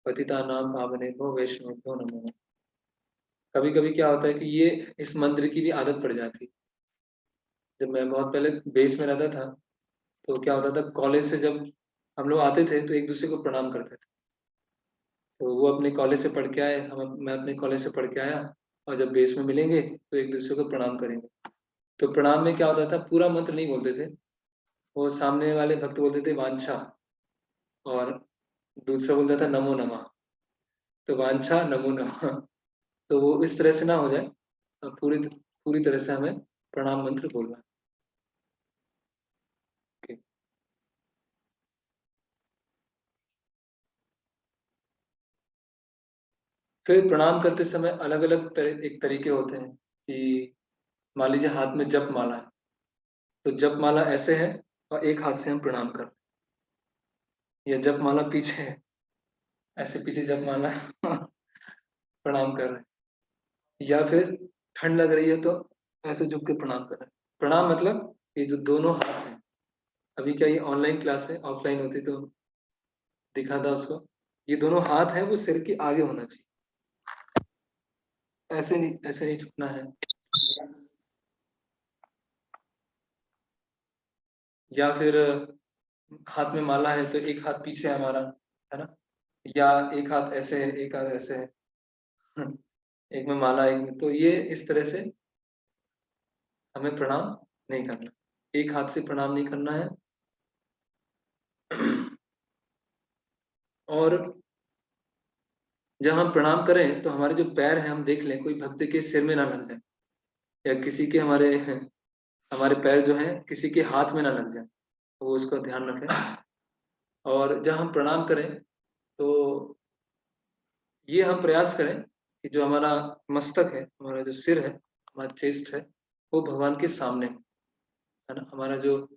पतितानां पावनेभ्यो वैष्णवेभ्यो नमो नमः। कभी कभी क्या होता है कि ये इस मंत्र की भी आदत पड़ जाती है। जब मैं बहुत पहले बेस में रहता था, तो क्या होता था, कॉलेज से जब हम लोग आते थे तो एक दूसरे को प्रणाम करते थे। तो वो अपने कॉलेज से पढ़ के आए, मैं अपने कॉलेज से पढ़ के आया, और जब बेस में मिलेंगे तो एक दूसरे को प्रणाम करेंगे। तो प्रणाम में क्या होता था, पूरा मंत्र नहीं बोलते थे, वो सामने वाले भक्त बोलते थे वांछा, और दूसरा बोलता था नमो नमः। तो वांछा नमो नमः, तो वो इस तरह से ना हो जाए, पूरी पूरी तरह से हमें प्रणाम मंत्र बोलना है। Okay. फिर प्रणाम करते समय अलग अलग एक तरीके होते हैं कि मान लीजिए हाथ में जप माला है, तो जप माला ऐसे है और एक हाथ से हम प्रणाम कर, या जप माला पीछे है, ऐसे पीछे जप माला प्रणाम कर रहे हैं, या फिर ठंड लग रही है तो ऐसे झुक के प्रणाम कर रहे हैं। प्रणाम मतलब ये जो दोनों हाथ हैं, अभी क्या ये ऑनलाइन क्लास है, ऑफलाइन होती तो दिखा था उसको। ये दोनों हाथ हैं वो सिर के आगे होना चाहिए, ऐसे नहीं झुकना है। या फिर हाथ में माला है तो एक हाथ पीछे है हमारा, है ना, या एक हाथ ऐसे है, एक हाथ ऐसे है, एक में माला, एक में, तो ये इस तरह से हमें प्रणाम नहीं करना, एक हाथ से प्रणाम नहीं करना है। और जब हम प्रणाम करें तो हमारे जो पैर हैं, हम देख लें कोई भक्त के सिर में ना लग जाए, या किसी के हमारे हमारे पैर जो हैं किसी के हाथ में ना लग जाए, वो उसका ध्यान रखें। और जब हम प्रणाम करें तो ये हम प्रयास करें कि जो हमारा मस्तक है, हमारा जो सिर है, हमारा चेस्ट है, वो भगवान के सामने है ना। हमारा जो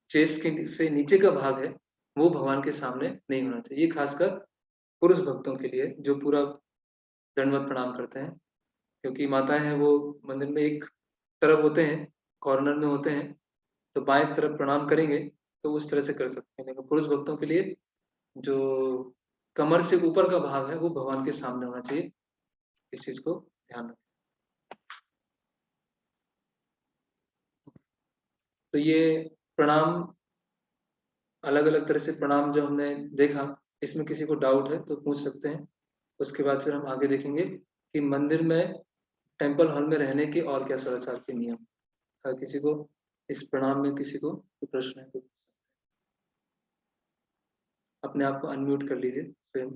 चेस्ट के से नीचे का भाग है वो भगवान के सामने नहीं होना चाहिए। ये खासकर पुरुष भक्तों के लिए जो पूरा दंडवत प्रणाम करते हैं, क्योंकि माताएं हैं वो मंदिर में एक तरफ होते हैं, कॉर्नर में होते हैं, तो बाएं तरफ प्रणाम करेंगे तो उस तरह से कर सकते हैं। लेकिन पुरुष भक्तों के लिए जो कमर से ऊपर का भाग है वो भगवान के सामने होना चाहिए, इस चीज को ध्यान रखें। तो ये प्रणाम, अलग अलग तरह से प्रणाम जो हमने देखा, इसमें किसी को डाउट है तो पूछ सकते हैं। उसके बाद फिर हम आगे देखेंगे कि मंदिर में, टेम्पल हॉल में रहने के और क्या सदाचार के नियम। अगर किसी को इस प्रणाम में किसी को कोई प्रश्न है तो अपने आप को अनम्यूट कर लीजिए स्वयं।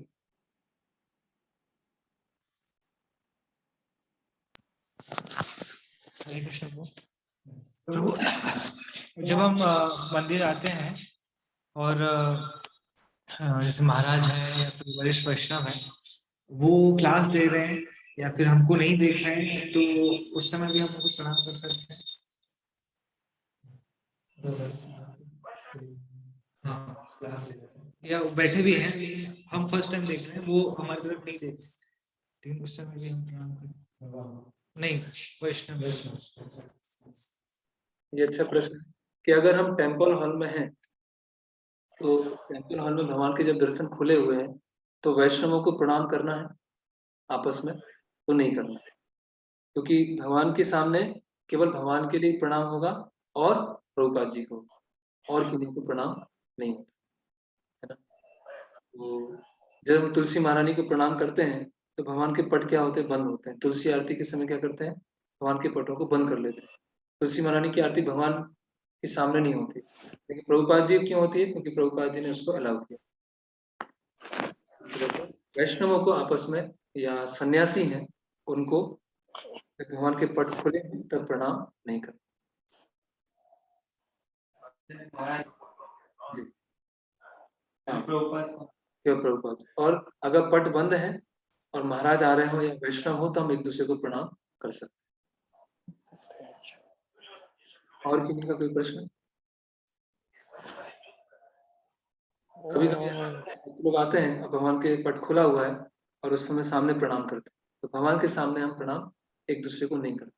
हरे कृष्ण प्रभु। जब हम मंदिर आते हैं और जैसे महाराज हैं या फिर वरिष्ठ वैष्णव हैं, वो क्लास दे रहे हैं या फिर हमको नहीं देख रहे हैं, तो उस समय भी हम उनको प्रणाम कर सकते हैं। हाँ, क्लास या बैठे भी हैं, हम फर्स्ट टाइम देख रहे हैं, वो हमारी तरफ नहीं देख रहे, लेकिन उस समय भी हम प्रणाम करें। नहीं, वैष्णव। ये अच्छा प्रश्न है कि अगर हम टेम्पल हॉल में हैं, तो टेम्पल हॉल में भगवान के जब दर्शन खुले हुए हैं तो वैष्णवों को प्रणाम करना है आपस में तो नहीं करना है, क्योंकि भगवान के सामने केवल भगवान के लिए प्रणाम होगा और प्रभुपाद जी को, और किसी को प्रणाम नहीं होता, है ना। तो जब हम तुलसी महारानी को प्रणाम करते हैं तो भगवान के पट क्या होते हैं, बंद होते हैं। तुलसी आरती के समय क्या करते हैं, भगवान के पटों को बंद कर लेते हैं। तुलसी महारानी की आरती भगवान के सामने नहीं होती, लेकिन प्रभुपाद जी क्यों होती है, क्योंकि प्रभुपाद जी ने उसको अलाउ किया। वैष्णवों को आपस में या सन्यासी हैं उनको भगवान के पट खुले तब प्रणाम नहीं करना। प्रभुपाद। और अगर पट बंद है और महाराज आ रहे हो या वैष्णव हो तो हम एक दूसरे को प्रणाम कर सकते हैं। और किसी का कोई प्रश्न? कभी कभी लोग आते हैं भगवान के पट खुला हुआ है और उस समय सामने प्रणाम करते हैं, तो भगवान के सामने हम प्रणाम एक दूसरे को नहीं करते।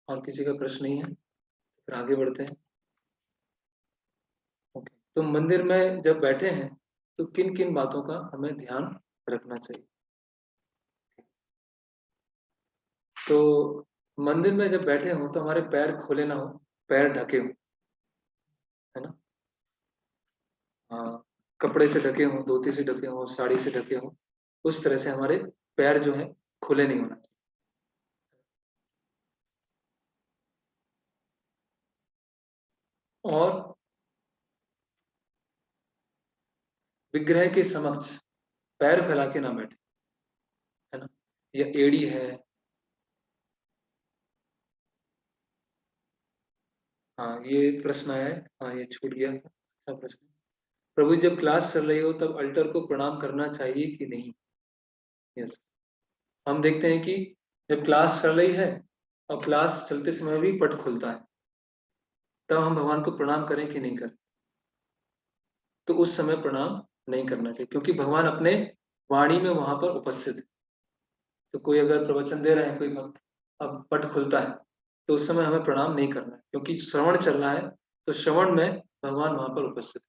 और किसी का प्रश्न नहीं है, फिर आगे बढ़ते हैं। ओके, तो मंदिर में जब बैठे हैं तो किन किन बातों का हमें ध्यान रखना चाहिए? तो मंदिर में जब बैठे हो तो हमारे पैर खोले ना हो, पैर ढके हो, है ना। हाँ, कपड़े से ढके हो, धोती से ढके हो, साड़ी से ढके हो, उस तरह से हमारे पैर जो है खुले नहीं होना चाहिए। और विग्रह के समक्ष पैर फैला के ना बैठे, है ना। या एड़ी है, हाँ ये प्रश्न आया है, हाँ ये छूट गया था, अच्छा प्रश्न। प्रभु जब क्लास चल रही हो तब अल्टर को प्रणाम करना चाहिए कि नहीं? यस, हम देखते हैं कि जब क्लास चल रही है और क्लास चलते समय भी पट खुलता है, तब हम भगवान को प्रणाम करें कि नहीं करें? तो उस समय प्रणाम नहीं करना चाहिए, क्योंकि भगवान अपने वाणी में वहां पर उपस्थित है। तो कोई अगर प्रवचन दे रहे हैं कोई भक्त, अब पट खुलता है तो उस समय हमें प्रणाम नहीं करना है, क्योंकि श्रवण चल रहा है, तो श्रवण में भगवान वहां पर उपस्थित है।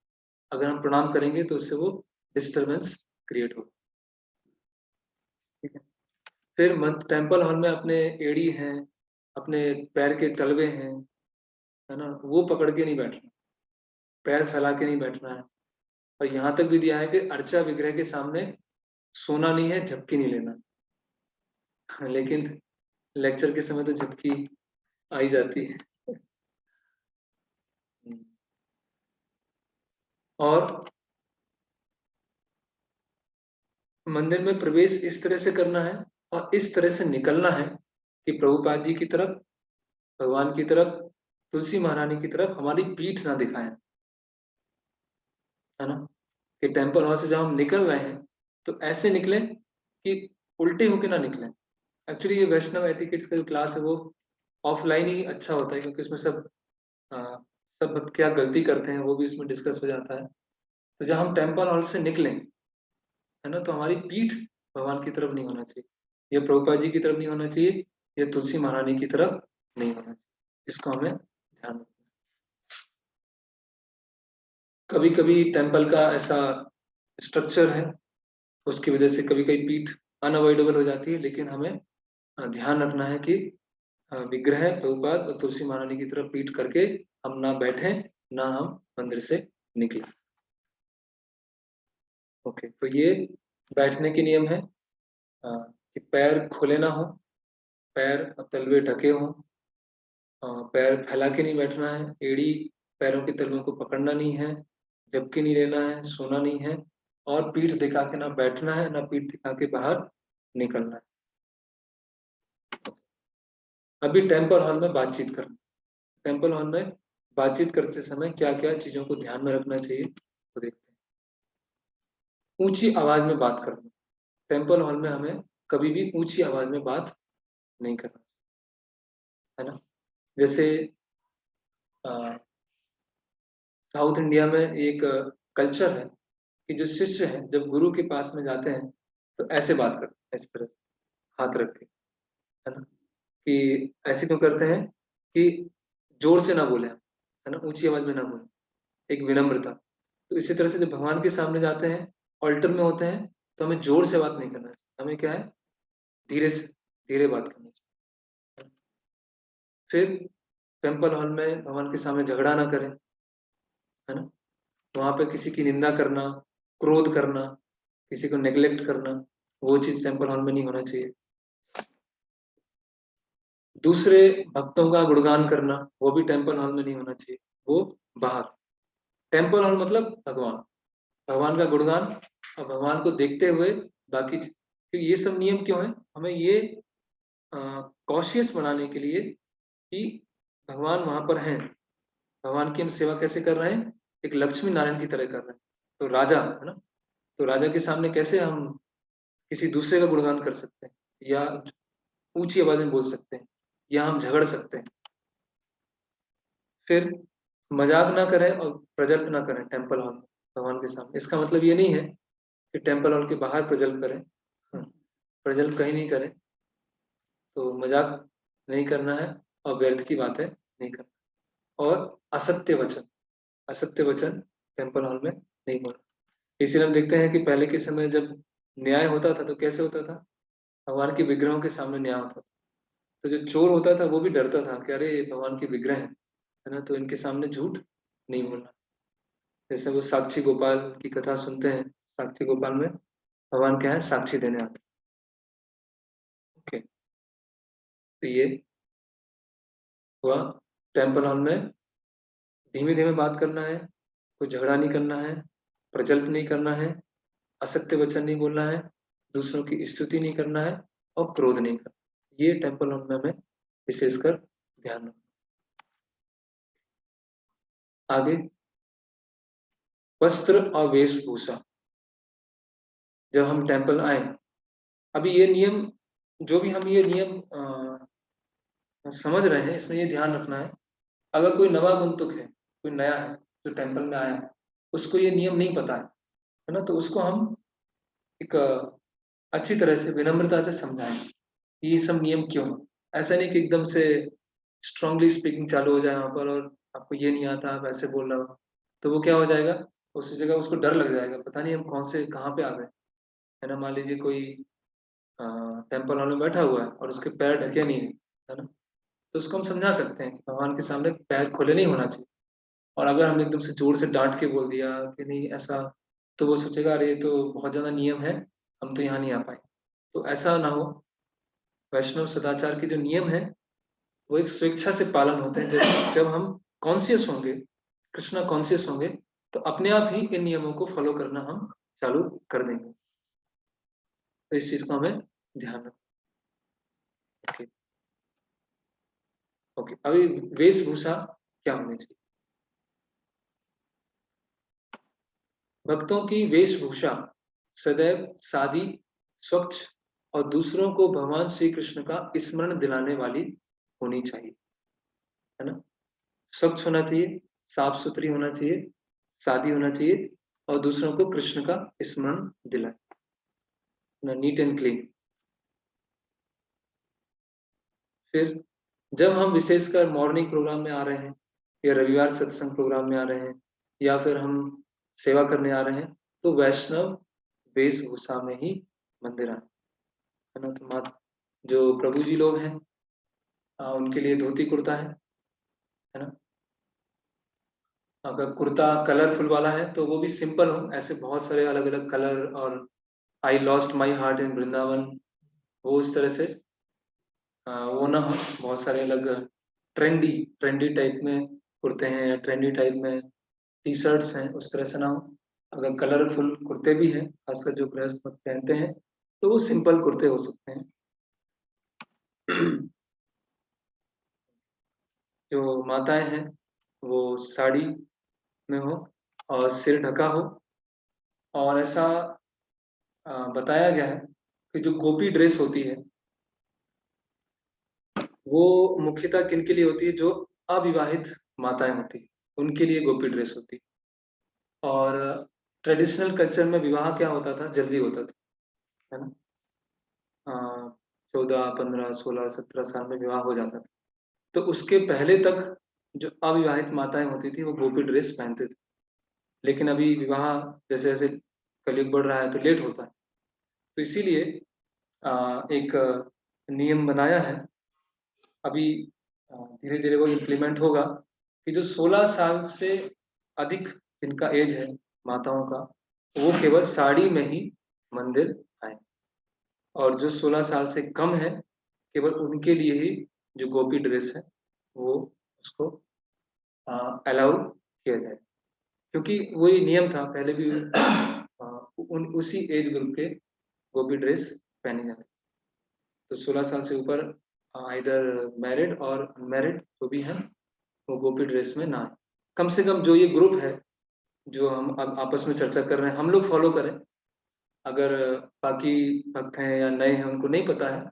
अगर हम प्रणाम करेंगे तो उससे वो डिस्टरबेंस क्रिएट होगा। ठीक है, फिर टेम्पल हॉल में अपने एड़ी हैं, अपने पैर के तलवे हैं, है ना, वो पकड़ के नहीं बैठना, पैर फैला के नहीं बैठना है। और यहाँ तक भी दिया है कि अर्चा विग्रह के सामने सोना नहीं है, झपकी नहीं लेना। लेकिन लेक्चर के समय तो झपकी आई जाती है। और मंदिर में प्रवेश इस तरह से करना है और इस तरह से निकलना है कि प्रभुपाद जी की तरफ, भगवान की तरफ, तुलसी महारानी की तरफ हमारी पीठ ना दिखाएं, है ना। कि टेम्पल हॉल से जब हम निकल रहे हैं तो ऐसे निकलें कि उल्टे होके ना निकलें। एक्चुअली ये वैष्णव एटिकेट्स का जो क्लास है वो ऑफलाइन ही अच्छा होता है, क्योंकि उसमें सब क्या गलती करते हैं वो भी इसमें डिस्कस हो जाता है। तो जब हम टेम्पल हॉल से निकलें, है ना, तो हमारी पीठ भगवान की तरफ नहीं होना चाहिए, या प्रभुपाद जी की तरफ नहीं होना चाहिए, या तुलसी महारानी की तरफ नहीं होना चाहिए। इसको हमें ध्यान रखना। कभी कभी टेम्पल का ऐसा स्ट्रक्चर है, उसकी वजह से कभी कभी पीठ अनअवॉइडेबल हो जाती है, लेकिन हमें ध्यान रखना है कि विग्रह प्रभुपाद और तुलसी महारानी की तरफ पीठ करके हम ना बैठे, ना हम मंदिर से निकले। ओके, तो ये बैठने के नियम है कि पैर खुले ना हो, पैर और तलवे ढके हों, पैर फैला के नहीं बैठना है, एड़ी पैरों के तलवों को पकड़ना नहीं है, झपकी नहीं लेना है, सोना नहीं है, और पीठ दिखा के ना बैठना है, ना पीठ दिखा के बाहर निकलना है। अभी टेम्पल हॉल में बातचीत करना, टेम्पल हॉल में बातचीत करते समय क्या क्या चीजों को ध्यान में रखना चाहिए तो देखते हैं। ऊंची आवाज में बात करना, टेम्पल हॉल में हमें कभी भी ऊंची आवाज में बात नहीं करना, है ना। जैसे साउथ इंडिया में एक कल्चर है कि जो शिष्य हैं जब गुरु के पास में जाते हैं तो ऐसे बात करते हैं, इस तरह से हाथ रख के, है ना। कि ऐसे क्यों करते हैं कि जोर से ना बोले, है ना, ऊंची आवाज में ना बोले, एक विनम्रता। तो इसी तरह से जब भगवान के सामने जाते हैं, ऑल्टर में होते हैं, तो हमें जोर से बात नहीं करना चाहिए, हमें क्या है, धीरे से धीरे बात करनी चाहिए। फिर टेम्पल हॉल में भगवान के सामने झगड़ा ना करें, है ना। वहां पे किसी की निंदा करना, क्रोध करना, किसी को नेग्लेक्ट करना, वो चीज टेम्पल हॉल में नहीं होना चाहिए। दूसरे भक्तों का गुणगान करना, वो भी टेम्पल हॉल में नहीं होना चाहिए, वो बाहर। टेम्पल हॉल मतलब भगवान का गुणगान और भगवान को देखते हुए बाकी ये सब नियम क्यों है? हमें ये कॉशियस बनाने के लिए कि भगवान वहां पर हैं, भगवान की हम सेवा कैसे कर रहे हैं, एक लक्ष्मी नारायण की तरह कर रहे हैं। तो राजा है ना, तो राजा के सामने कैसे हम किसी दूसरे का गुणगान कर सकते हैं, या ऊंची आवाज में बोल सकते हैं, या हम झगड़ सकते हैं। फिर मजाक ना करें और प्रजल्प ना करें टेम्पल हॉल भगवान के सामने। इसका मतलब ये नहीं है कि टेम्पल हॉल के बाहर प्रजल्प करें, प्रजल्प कहीं नहीं करें। तो मजाक नहीं करना है और व्यर्थ की बातें नहीं करना, और असत्य वचन टेम्पल हॉल में नहीं बोलना। इसीलिए हम देखते हैं कि पहले के समय जब न्याय होता था तो कैसे होता था, भगवान के विग्रहों के सामने न्याय होता था। तो जो चोर होता था वो भी डरता था कि अरे भगवान के विग्रह है ना, तो इनके सामने झूठ नहीं बोलना। जैसे वो साक्षी गोपाल की कथा सुनते हैं, साक्षी गोपाल में भगवान क्या है, साक्षी देने आते। ओके, तो ये हुआ टेम्पल हॉल में धीमे धीमे बात करना है, कोई झगड़ा नहीं करना है, प्रजल्प नहीं करना है, असत्य वचन नहीं बोलना है, दूसरों की स्तुति नहीं करना है, और क्रोध नहीं करना। ये टेम्पल हॉल में हमें विशेषकर ध्यान रखना। आगे वस्त्र और वेशभूषा। जब हम टेम्पल आए, अभी ये नियम, जो भी हम ये नियम समझ रहे हैं, इसमें ये ध्यान रखना है, अगर कोई नवागंतुक है, कोई नया है जो टेम्पल में आया है, उसको ये नियम नहीं पता है ना, तो उसको हम एक अच्छी तरह से विनम्रता से समझाएं कि ये सब नियम क्यों है। ऐसा नहीं कि एकदम से स्ट्रांगली स्पीकिंग चालू हो जाए वहां पर, और आपको ये नहीं आता, आप ऐसे बोल रहे हो, तो वो क्या हो जाएगा, उस जगह उसको डर लग जाएगा, पता नहीं हम कौन से कहाँ पे आ गए, है ना। मान लीजिए कोई टेम्पल हॉल में बैठा हुआ है और उसके पैर ढके नहीं है ना, तो उसको हम समझा सकते हैं कि भगवान के सामने पैर खोले नहीं होना चाहिए। और अगर हमने एकदम से जोर से डांट के बोल दिया कि नहीं ऐसा, तो वो सोचेगा अरे ये तो बहुत ज्यादा नियम है, हम तो यहाँ नहीं आ पाए। तो ऐसा ना हो। वैष्णव सदाचार के जो नियम है वो एक स्वेच्छा से पालन होते हैं। जब हम कॉन्शियस होंगे, कृष्णा कॉन्शियस होंगे, तो अपने आप ही इन नियमों को फॉलो करना हम चालू कर देंगे। तो इस चीज को हमें ध्यान रखना। ओके ओके, अभी वेशभूषा क्या होनी चाहिए। भक्तों की वेशभूषा सदैव सादी, स्वच्छ और दूसरों को भगवान श्री कृष्ण का स्मरण दिलाने वाली होनी चाहिए, है ना। स्वच्छ होना चाहिए, साफ सुथरी होना चाहिए, सादी होना चाहिए, और दूसरों को कृष्ण का स्मरण दिलाए, नीट एंड क्लीन। फिर जब हम विशेषकर मॉर्निंग प्रोग्राम में आ रहे हैं, या रविवार सत्संग प्रोग्राम में आ रहे हैं, या फिर हम सेवा करने आ रहे हैं, तो वैष्णव वेशभूषा में ही मंदिर आए, है ना। तो जो प्रभु जी लोग हैं, उनके लिए धोती कुर्ता है ना। अगर कुर्ता कलरफुल वाला है तो वो भी सिंपल हो, ऐसे बहुत सारे अलग अलग कलर, और I lost my heart in Vrindavan, वो उस तरह से वो ना हो। बहुत सारे अलग ट्रेंडी ट्रेंडी टाइप में कुर्ते हैं, या ट्रेंडी टाइप में टी शर्ट्स हैं, उस तरह से ना हो। अगर कलरफुल कुर्ते भी हैं, खासकर जो गृहस्थ पहनते हैं, तो वो सिंपल कुर्ते हो सकते हैं। जो माताएं हैं वो साड़ी में हो और सिर ढका हो। और ऐसा बताया गया है कि जो गोपी ड्रेस होती है वो मुख्यतः किन के लिए होती है, जो अविवाहित माताएं होती है उनके लिए गोपी ड्रेस होती है। और ट्रेडिशनल कल्चर में विवाह क्या होता था, जल्दी होता था, है ना। 14, 15, 16, 17 साल में विवाह हो जाता था। तो उसके पहले तक जो अविवाहित माताएं होती थी वो गोपी ड्रेस पहनते थे। लेकिन अभी विवाह जैसे जैसे कलयुग बढ़ रहा है तो लेट होता है, तो इसीलिए एक नियम बनाया है अभी, धीरे धीरे वो इम्प्लीमेंट होगा कि जो 16 साल से अधिक जिनका एज है माताओं का, वो केवल साड़ी में ही मंदिर आए, और जो 16 साल से कम है केवल उनके लिए ही जो गोपी ड्रेस है वो उसको अलाउ किया जाए। क्योंकि वही नियम था पहले भी उसी एज ग्रुप के गोपी ड्रेस पहनी जाती। तो 16 साल से ऊपर आइदर मैरिड और अनमैरिड जो भी हैं वो गोपी ड्रेस में ना आए। कम से कम जो ये ग्रुप है जो हम अब आपस में चर्चा कर रहे हैं हम लोग फॉलो करें। अगर बाकी भक्त हैं या नए हैं उनको नहीं पता है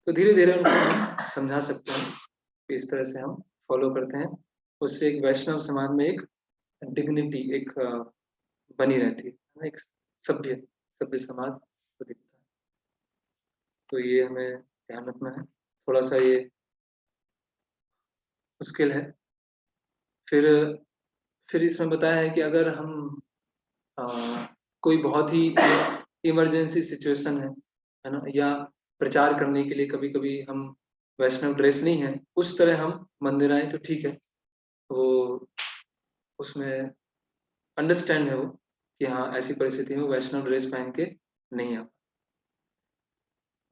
तो धीरे धीरे उनको हम समझा सकते हैं कि इस तरह से हम फॉलो करते हैं। उससे एक वैष्णव समाज में एक डिग्निटी एक बनी रहती है, एक सभ्य सभ्य समाज को दिखता है। तो ये हमें ध्यान रखना है, थोड़ा सा ये मुश्किल है। फिर इसमें बताया है कि अगर हम कोई बहुत ही इमरजेंसी सिचुएशन है ना, या प्रचार करने के लिए कभी कभी हम वैष्णव ड्रेस नहीं है उस तरह हम मंदिर आए तो ठीक है, वो उसमें अंडरस्टैंड है वो कि हाँ ऐसी परिस्थिति में वैष्णव ड्रेस पहन के नहीं आ।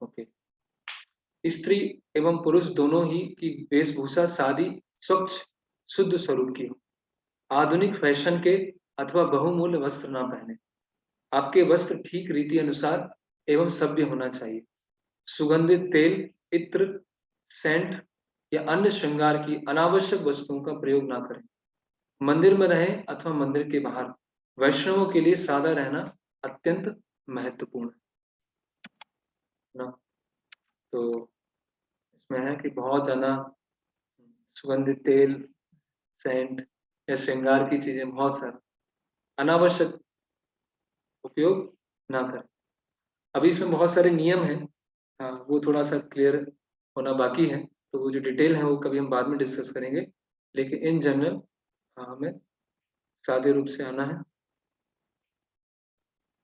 ओके। स्त्री एवं पुरुष दोनों ही की वेशभूषा सादी स्वच्छ शुद्ध स्वरूप की हो। आधुनिक फैशन के अथवा बहुमूल्य वस्त्र ना पहने। आपके वस्त्र ठीक रीति अनुसार एवं सभ्य होना चाहिए। सुगंधित तेल, इत्र, सेंट या अन्य श्रृंगार की अनावश्यक वस्तुओं का प्रयोग ना करें। मंदिर में रहें अथवा मंदिर के बाहर वैष्णवों के लिए सादा रहना अत्यंत महत्वपूर्ण है ना। तो इसमें है कि बहुत ज्यादा सुगंधित तेल, सेंट या श्रृंगार की चीजें बहुत सारी अनावश्यक उपयोग ना करें। अभी इसमें बहुत सारे नियम हैं, वो थोड़ा सा क्लियर होना बाकी है, तो वो जो डिटेल है वो कभी हम बाद में डिस्कस करेंगे। लेकिन इन जनरल हमें सादे रूप से आना है।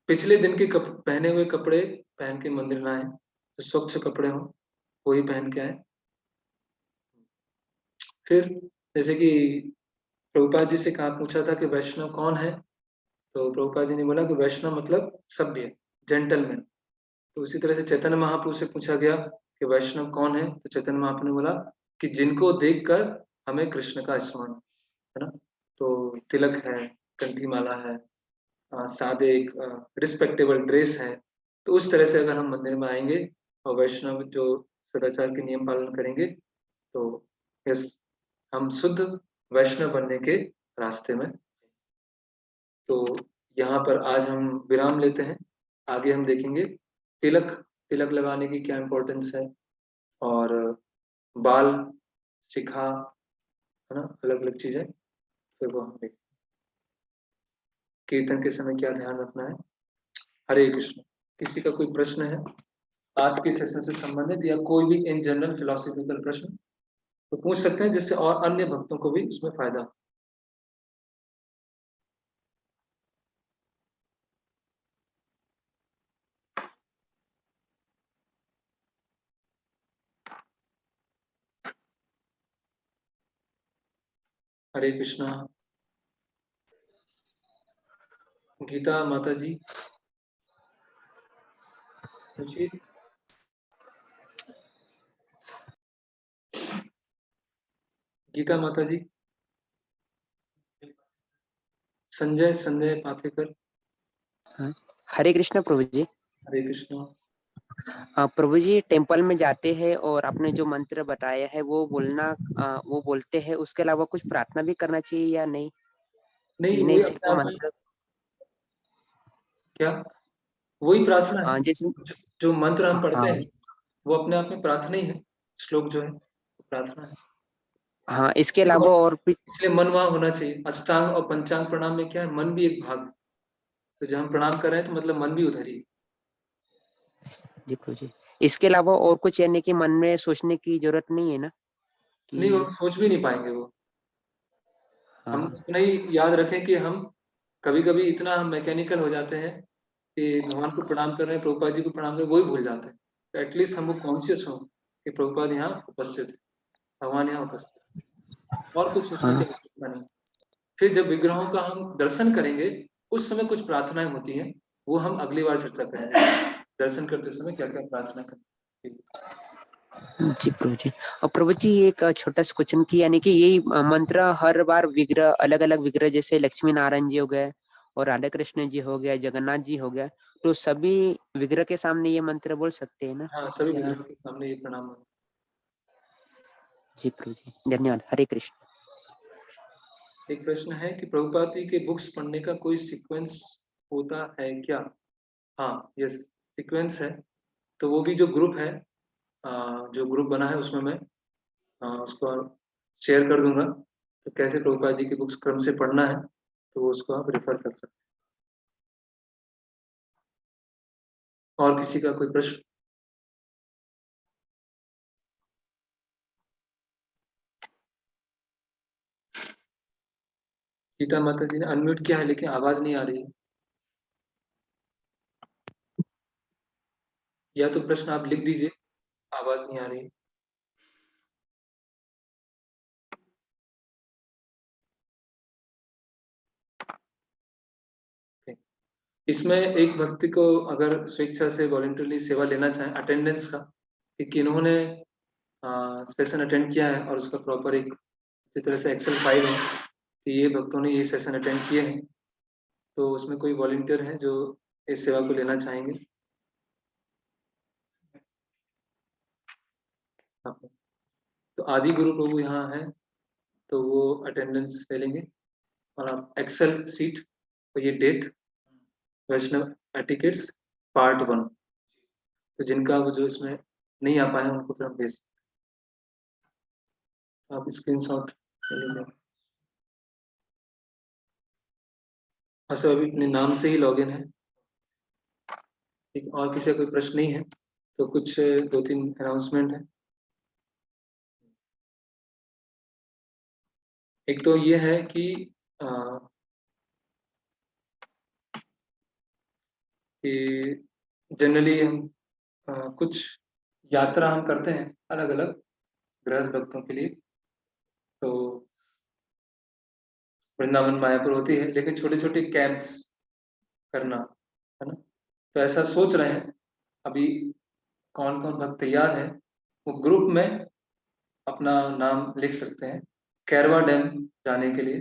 पिछले दिन के पहने हुए कपड़े पहन के मंदिर ना आए, तो स्वच्छ कपड़े हों वही पहन के आए। फिर जैसे कि प्रभुपाद जी से कहा पूछा था कि वैष्णव कौन है, तो प्रभुपाद जी ने बोला कि वैष्णव मतलब सभ्य, जेंटलमैन। तो उसी तरह से चैतन्य महाप्रभु से पूछा गया कि वैष्णव कौन है, तो चैतन्य महाप्रभु ने बोला कि जिनको देखकर हमें कृष्ण का स्मरण है ना। तो तिलक है, कंठी माला है, सादे एक रिस्पेक्टेबल ड्रेस है, तो उस तरह से अगर हम मंदिर में आएंगे और वैष्णव जो सदाचार के नियम पालन करेंगे तो यस हम शुद्ध वैष्णव बनने के रास्ते में। तो यहाँ पर आज हम विराम लेते हैं, आगे हम देखेंगे तिलक तिलक लगाने की क्या इम्पोर्टेंस है, और बाल, शिखा, है ना, अलग अलग चीजें, फिर वो हम देखेंगे। कीर्तन के समय क्या ध्यान रखना है। हरे कृष्ण। किसी का कोई प्रश्न है आज के सेशन से संबंधित, या कोई भी इन जनरल फिलोसॉफिकल प्रश्न तो पूछ सकते हैं, जिससे और अन्य भक्तों को भी उसमें फायदा हो। हरे कृष्णा। गीता माता जी पूछिए। गीता माता जी। संजय संजय पाथेकर। हरे कृष्ण प्रभु जी। हरे कृष्णा। प्रभु जी टेम्पल में जाते हैं और आपने जो मंत्र बताया है वो बोलना, वो बोलते हैं, उसके अलावा कुछ प्रार्थना भी करना चाहिए या नहीं? नहीं, नहीं वही सिर्फ अपने आप में मंत्र। क्या वही प्रार्थना है। जैसे जो मंत्र हम पढ़ते हाँ हैं वो अपने आप में प्रार्थना ही है। श्लोक जो है वो प्रार्थना है। हाँ, इसके अलावा और भी। इसलिए मन वहाँ होना चाहिए। अष्टांग और पंचांग प्रणाम में क्या है, मन भी एक भाग है। तो जब हम प्रणाम कर रहे हैं तो मतलब मन भी उधर ही है। जी प्रभु जी, इसके अलावा और कुछ यानी कि मन में सोचने की जरूरत नहीं है ना नहीं, वो कि? सोच भी नहीं पाएंगे वो। हम हाँ इतना ही याद रखें कि हम कभी कभी इतना हम मैकेनिकल हो जाते हैं कि भगवान को प्रणाम कर रहे हैं, प्रभुपाद जी को प्रणाम कर, वही भूल जाते हैं। तो एटलीस्ट हम वो कॉन्शियस हों कि प्रभुपाद यहाँ उपस्थित है, भगवान यहाँ उपस्थित है, और कुछ सोचने की हाँ आवश्यकता नहीं। फिर जब विग्रहों का हम दर्शन करेंगे उस समय कुछ प्रार्थनाएं होती हैं, वो हम अगली बार चर्चा करेंगे, दर्शन करते समय क्या क्या प्रार्थना करें। जी प्रभु जी। और प्रभु जी एक छोटा सा क्वेश्चन की, यानी कि यही मंत्र हर बार विग्रह, अलग अलग विग्रह, जैसे लक्ष्मी नारायण जी हो गए और राधा कृष्ण जी हो गया, जगन्नाथ जी हो गया, तो सभी विग्रह के सामने ये मंत्र बोल सकते हैं ना? हाँ, सभी या विग्रहों के सामने ये प्रणाम। जी प्रभु जी, धन्यवाद। हरे कृष्ण। एक प्रश्न है कि प्रभुपाद जी के बुक्स पढ़ने का कोई सीक्वेंस होता है क्या? हाँ, यस, सीक्वेंस है। तो वो भी जो ग्रुप है, जो ग्रुप बना है उसमें मैं उसको शेयर कर दूंगा। तो कैसे प्रभुपाद जी की बुक्स क्रम से पढ़ना है, तो वो उसको आप रेफर कर सकते हैं। और किसी का कोई प्रश्न? गीता माता जी ने अनम्यूट किया है लेकिन आवाज नहीं आ रही है। या तो प्रश्न आप लिख दीजिए, आवाज नहीं आ रही है। इसमें एक व्यक्ति को अगर स्वेच्छा से वॉलंटरली सेवा लेना चाहे अटेंडेंस का, कि किन्होंने सेशन अटेंड किया है और उसका प्रॉपर एक इसी तरह से एक्सेल फाइल है कि ये भक्तों ने ये सेशन अटेंड किए हैं, तो उसमें कोई वॉलंटियर है जो इस सेवा को लेना चाहेंगे? हाँ। तो आदि गुरु प्रभु यहाँ है, तो वो अटेंडेंस ले लेंगे। और आप एक्सेल सीट और ये डेट, वैष्णव एटिकेट्स पार्ट 1, तो जिनका वो जो इसमें नहीं आ पाए उनको फिर हम भेज सकते हैं। आप स्क्रीनशॉट ले लीजिए। अच्छा, अभी अपने नाम से ही लॉगिन है। ठीक, और किसी का कोई प्रश्न नहीं है तो कुछ 2-3 अनाउंसमेंट है। एक तो ये है कि जनरली हम कुछ यात्रा हम करते हैं अलग अलग गृहस्थ भक्तों के लिए। तो वृंदावन मायापुर होती है, लेकिन छोटे छोटे कैंप्स करना है ना। तो ऐसा सोच रहे हैं अभी, कौन कौन भक्त तैयार है वो ग्रुप में अपना नाम लिख सकते हैं कैरवा डैम जाने के लिए।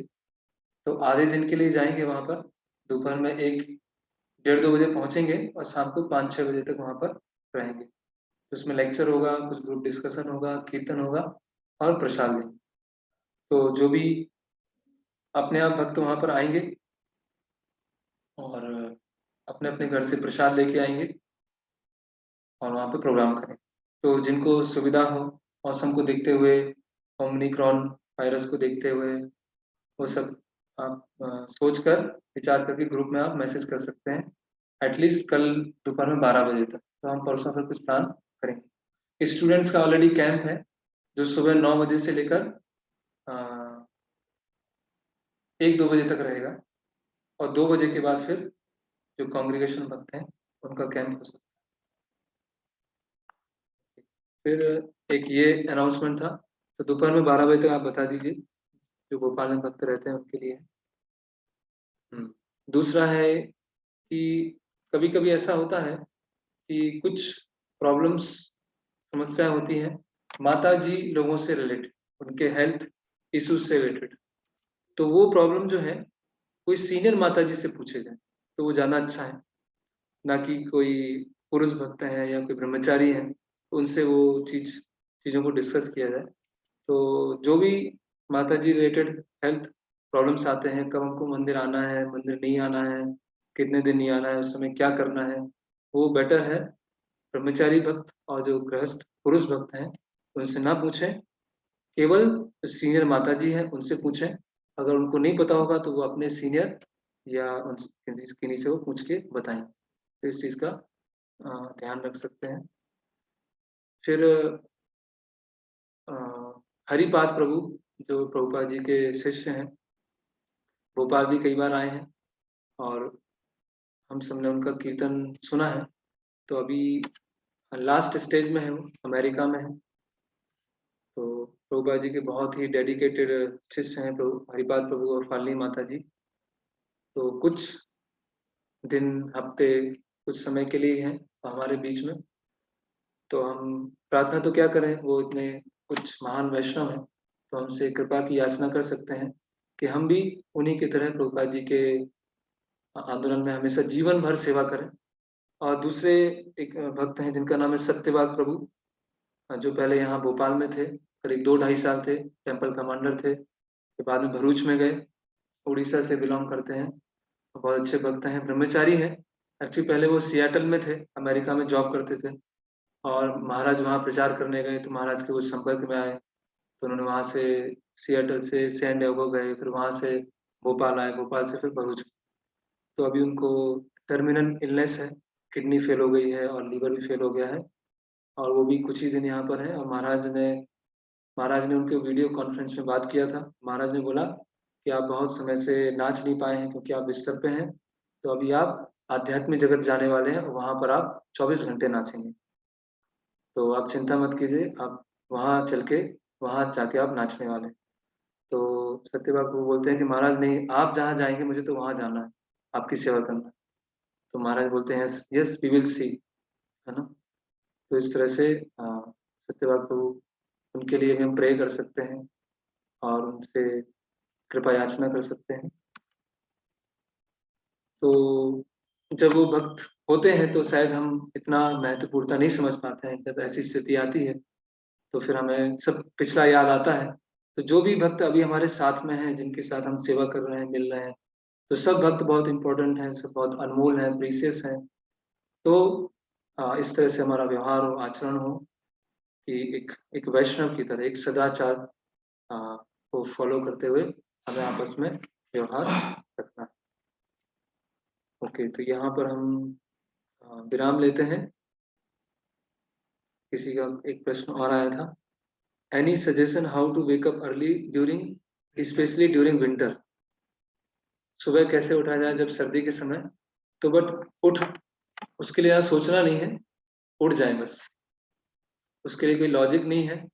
तो आधे दिन के लिए जाएंगे वहां पर, दोपहर में 1-1:30-2 बजे पहुंचेंगे और शाम को 5-6 बजे तक वहां पर रहेंगे। तो उसमें लेक्चर होगा, कुछ ग्रुप डिस्कशन होगा, कीर्तन होगा और प्रसाद लेंगे। तो जो भी अपने आप भक्त वहां पर आएंगे और अपने अपने घर से प्रसाद लेके आएंगे और वहाँ पे प्रोग्राम करें। तो जिनको सुविधा हो, मौसम को देखते हुए, ओमिक्रॉन वायरस को देखते हुए, वो सब आप सोच कर विचार करके ग्रुप में आप मैसेज कर सकते हैं एटलीस्ट कल दोपहर में 12 बजे तक। तो हम परसों फिर कुछ प्लान करेंगे। स्टूडेंट्स का ऑलरेडी कैंप है जो सुबह 9 बजे से लेकर 1-2 बजे तक रहेगा, और 2 बजे के बाद फिर जो कांग्रेगेशन भक्त हैं उनका कैंप हो सकता है। फिर एक ये अनाउंसमेंट था, तो दोपहर में 12 बजे तक आप बता दीजिए, जो गोपाल में भक्त रहते हैं उनके लिए। दूसरा है कि कभी कभी ऐसा होता है कि कुछ प्रॉब्लम्स, समस्या होती हैं माता जी लोगों से रिलेटेड, उनके हेल्थ इश्यूज से रिलेटेड। तो वो प्रॉब्लम जो है कोई सीनियर माता जी से पूछे जाए तो वो ज़्यादा अच्छा है, ना कि कोई पुरुष भक्त है या कोई ब्रह्मचारी है तो उनसे वो चीज़ों को डिस्कस किया जाए। तो जो भी माता जी रिलेटेड हेल्थ प्रॉब्लम्स आते हैं, कब हमको मंदिर आना है, मंदिर नहीं आना है, कितने दिन नहीं आना है, उस समय क्या करना है, वो बेटर है ब्रह्मचारी भक्त और जो गृहस्थ पुरुष भक्त हैं उनसे ना पूछें। केवल सीनियर माता जी हैं उनसे पूछें। अगर उनको नहीं पता होगा तो वो अपने सीनियर या किन्हीं से वो पूछ के बताएं। तो इस चीज़ का ध्यान रख सकते हैं। फिर हरिपाद प्रभु जो प्रभुपाद जी के शिष्य हैं, भोपाल भी कई बार आए हैं और हम सबने उनका कीर्तन सुना है। तो अभी लास्ट स्टेज में है, वो अमेरिका में है। तो प्रभुपाद जी के बहुत ही डेडिकेटेड शिष्य हैं प्रभु हरिपाद प्रभु और फालनी माता जी। तो कुछ दिन, हफ्ते, कुछ समय के लिए हैं हमारे बीच में। तो हम प्रार्थना तो क्या करें, वो इतने कुछ महान वैष्णव हैं, तो हमसे कृपा की याचना कर सकते हैं कि हम भी उन्हीं की तरह प्रभुपाद जी के आंदोलन में हमेशा जीवन भर सेवा करें। और दूसरे एक भक्त हैं जिनका नाम है सत्यवाग प्रभु, जो पहले यहाँ भोपाल में थे, करीब 2-2.5 साल थे, टेम्पल कमांडर थे, फिर बाद में भरूच में गए, उड़ीसा से बिलोंग करते हैं, बहुत अच्छे भक्त हैं, ब्रह्मचारी हैं। एक्चुअली पहले वो सियाटल में थे, अमेरिका में जॉब करते थे, और महाराज वहाँ प्रचार करने गए तो महाराज के वो संपर्क में आए, तो उन्होंने वहाँ से सियाटल से सैन डिएगो गए, फिर वहाँ से भोपाल आए, भोपाल से फिर भरूच। तो अभी उनको टर्मिनल इलनेस है, किडनी फेल हो गई है और लीवर भी फेल हो गया है, और वो भी कुछ ही दिन यहाँ पर है। और महाराज ने उनके वीडियो कॉन्फ्रेंस में बात किया था। महाराज ने बोला कि आप बहुत समय से नाच नहीं पाए हैं क्योंकि आप बिस्तर पे हैं, तो अभी आप आध्यात्मिक जगत जाने वाले हैं और वहाँ पर आप 24 घंटे नाचेंगे, तो आप चिंता मत कीजिए, आप वहाँ चल के वहाँ जाके आप नाचने वाले हैं। तो सत्यवाग प्रभु बोलते हैं कि महाराज नहीं, आप जहाँ जाएंगे मुझे तो वहाँ जाना है, आपकी सेवा करना है। तो महाराज बोलते हैं यस वी विल सी, है ना। तो इस तरह से सत्यवाग प्रभु, उनके लिए भी हम प्रे कर सकते हैं और उनसे कृपा याचना कर सकते हैं। तो जब वो भक्त होते हैं तो शायद हम इतना महत्वपूर्णता नहीं समझ पाते हैं, जब ऐसी स्थिति आती है तो फिर हमें सब पिछला याद आता है। तो जो भी भक्त अभी हमारे साथ में हैं, जिनके साथ हम सेवा कर रहे हैं, मिल रहे हैं, तो सब भक्त बहुत इंपॉर्टेंट हैं, सब बहुत अनमोल हैं, प्रीसियस हैं। तो इस तरह से हमारा व्यवहार हो, आचरण हो कि एक वैष्णव की तरह, एक सदाचार को फॉलो करते हुए हमें आपस में व्यवहार रखना है। ओके, तो यहाँ पर हम विराम लेते हैं। किसी का एक प्रश्न और आया था, any suggestion how to wake up early during, specially during winter. सुबह कैसे उठा जाए जब सर्दी के समय, तो बट उठ, उसके लिए यहाँ सोचना नहीं है, उठ जाए बस। उसके लिए कोई लॉजिक नहीं है,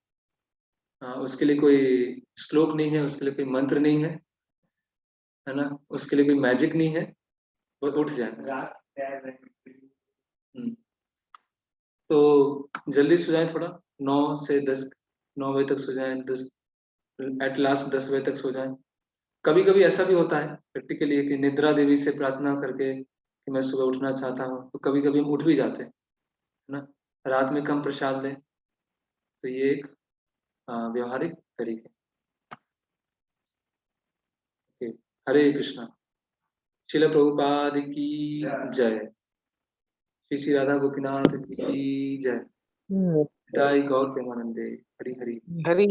उसके लिए कोई श्लोक नहीं है, उसके लिए कोई मंत्र नहीं है ना, उसके लिए कोई मैजिक नहीं है, वो उठ जाए बस। तो जल्दी सो जाए थोड़ा, 9 से 10, 9 बजे तक सो जाए, 10 एट लास्ट 10 बजे तक सो जाए। कभी कभी ऐसा भी होता है प्रैक्टिकली कि निद्रा देवी से प्रार्थना करके कि मैं सुबह उठना चाहता हूँ, तो कभी कभी हम उठ भी जाते हैं, है ना। रात में कम प्रसाद लें, तो ये एक व्यवहारिक तरीके। ओके, हरे कृष्णा। शिल प्रभुपाद की जय। श्री श्री राधा गोपीनाथ जी की जय। जय गौर प्रेमानंदे। हरि हरि। हरी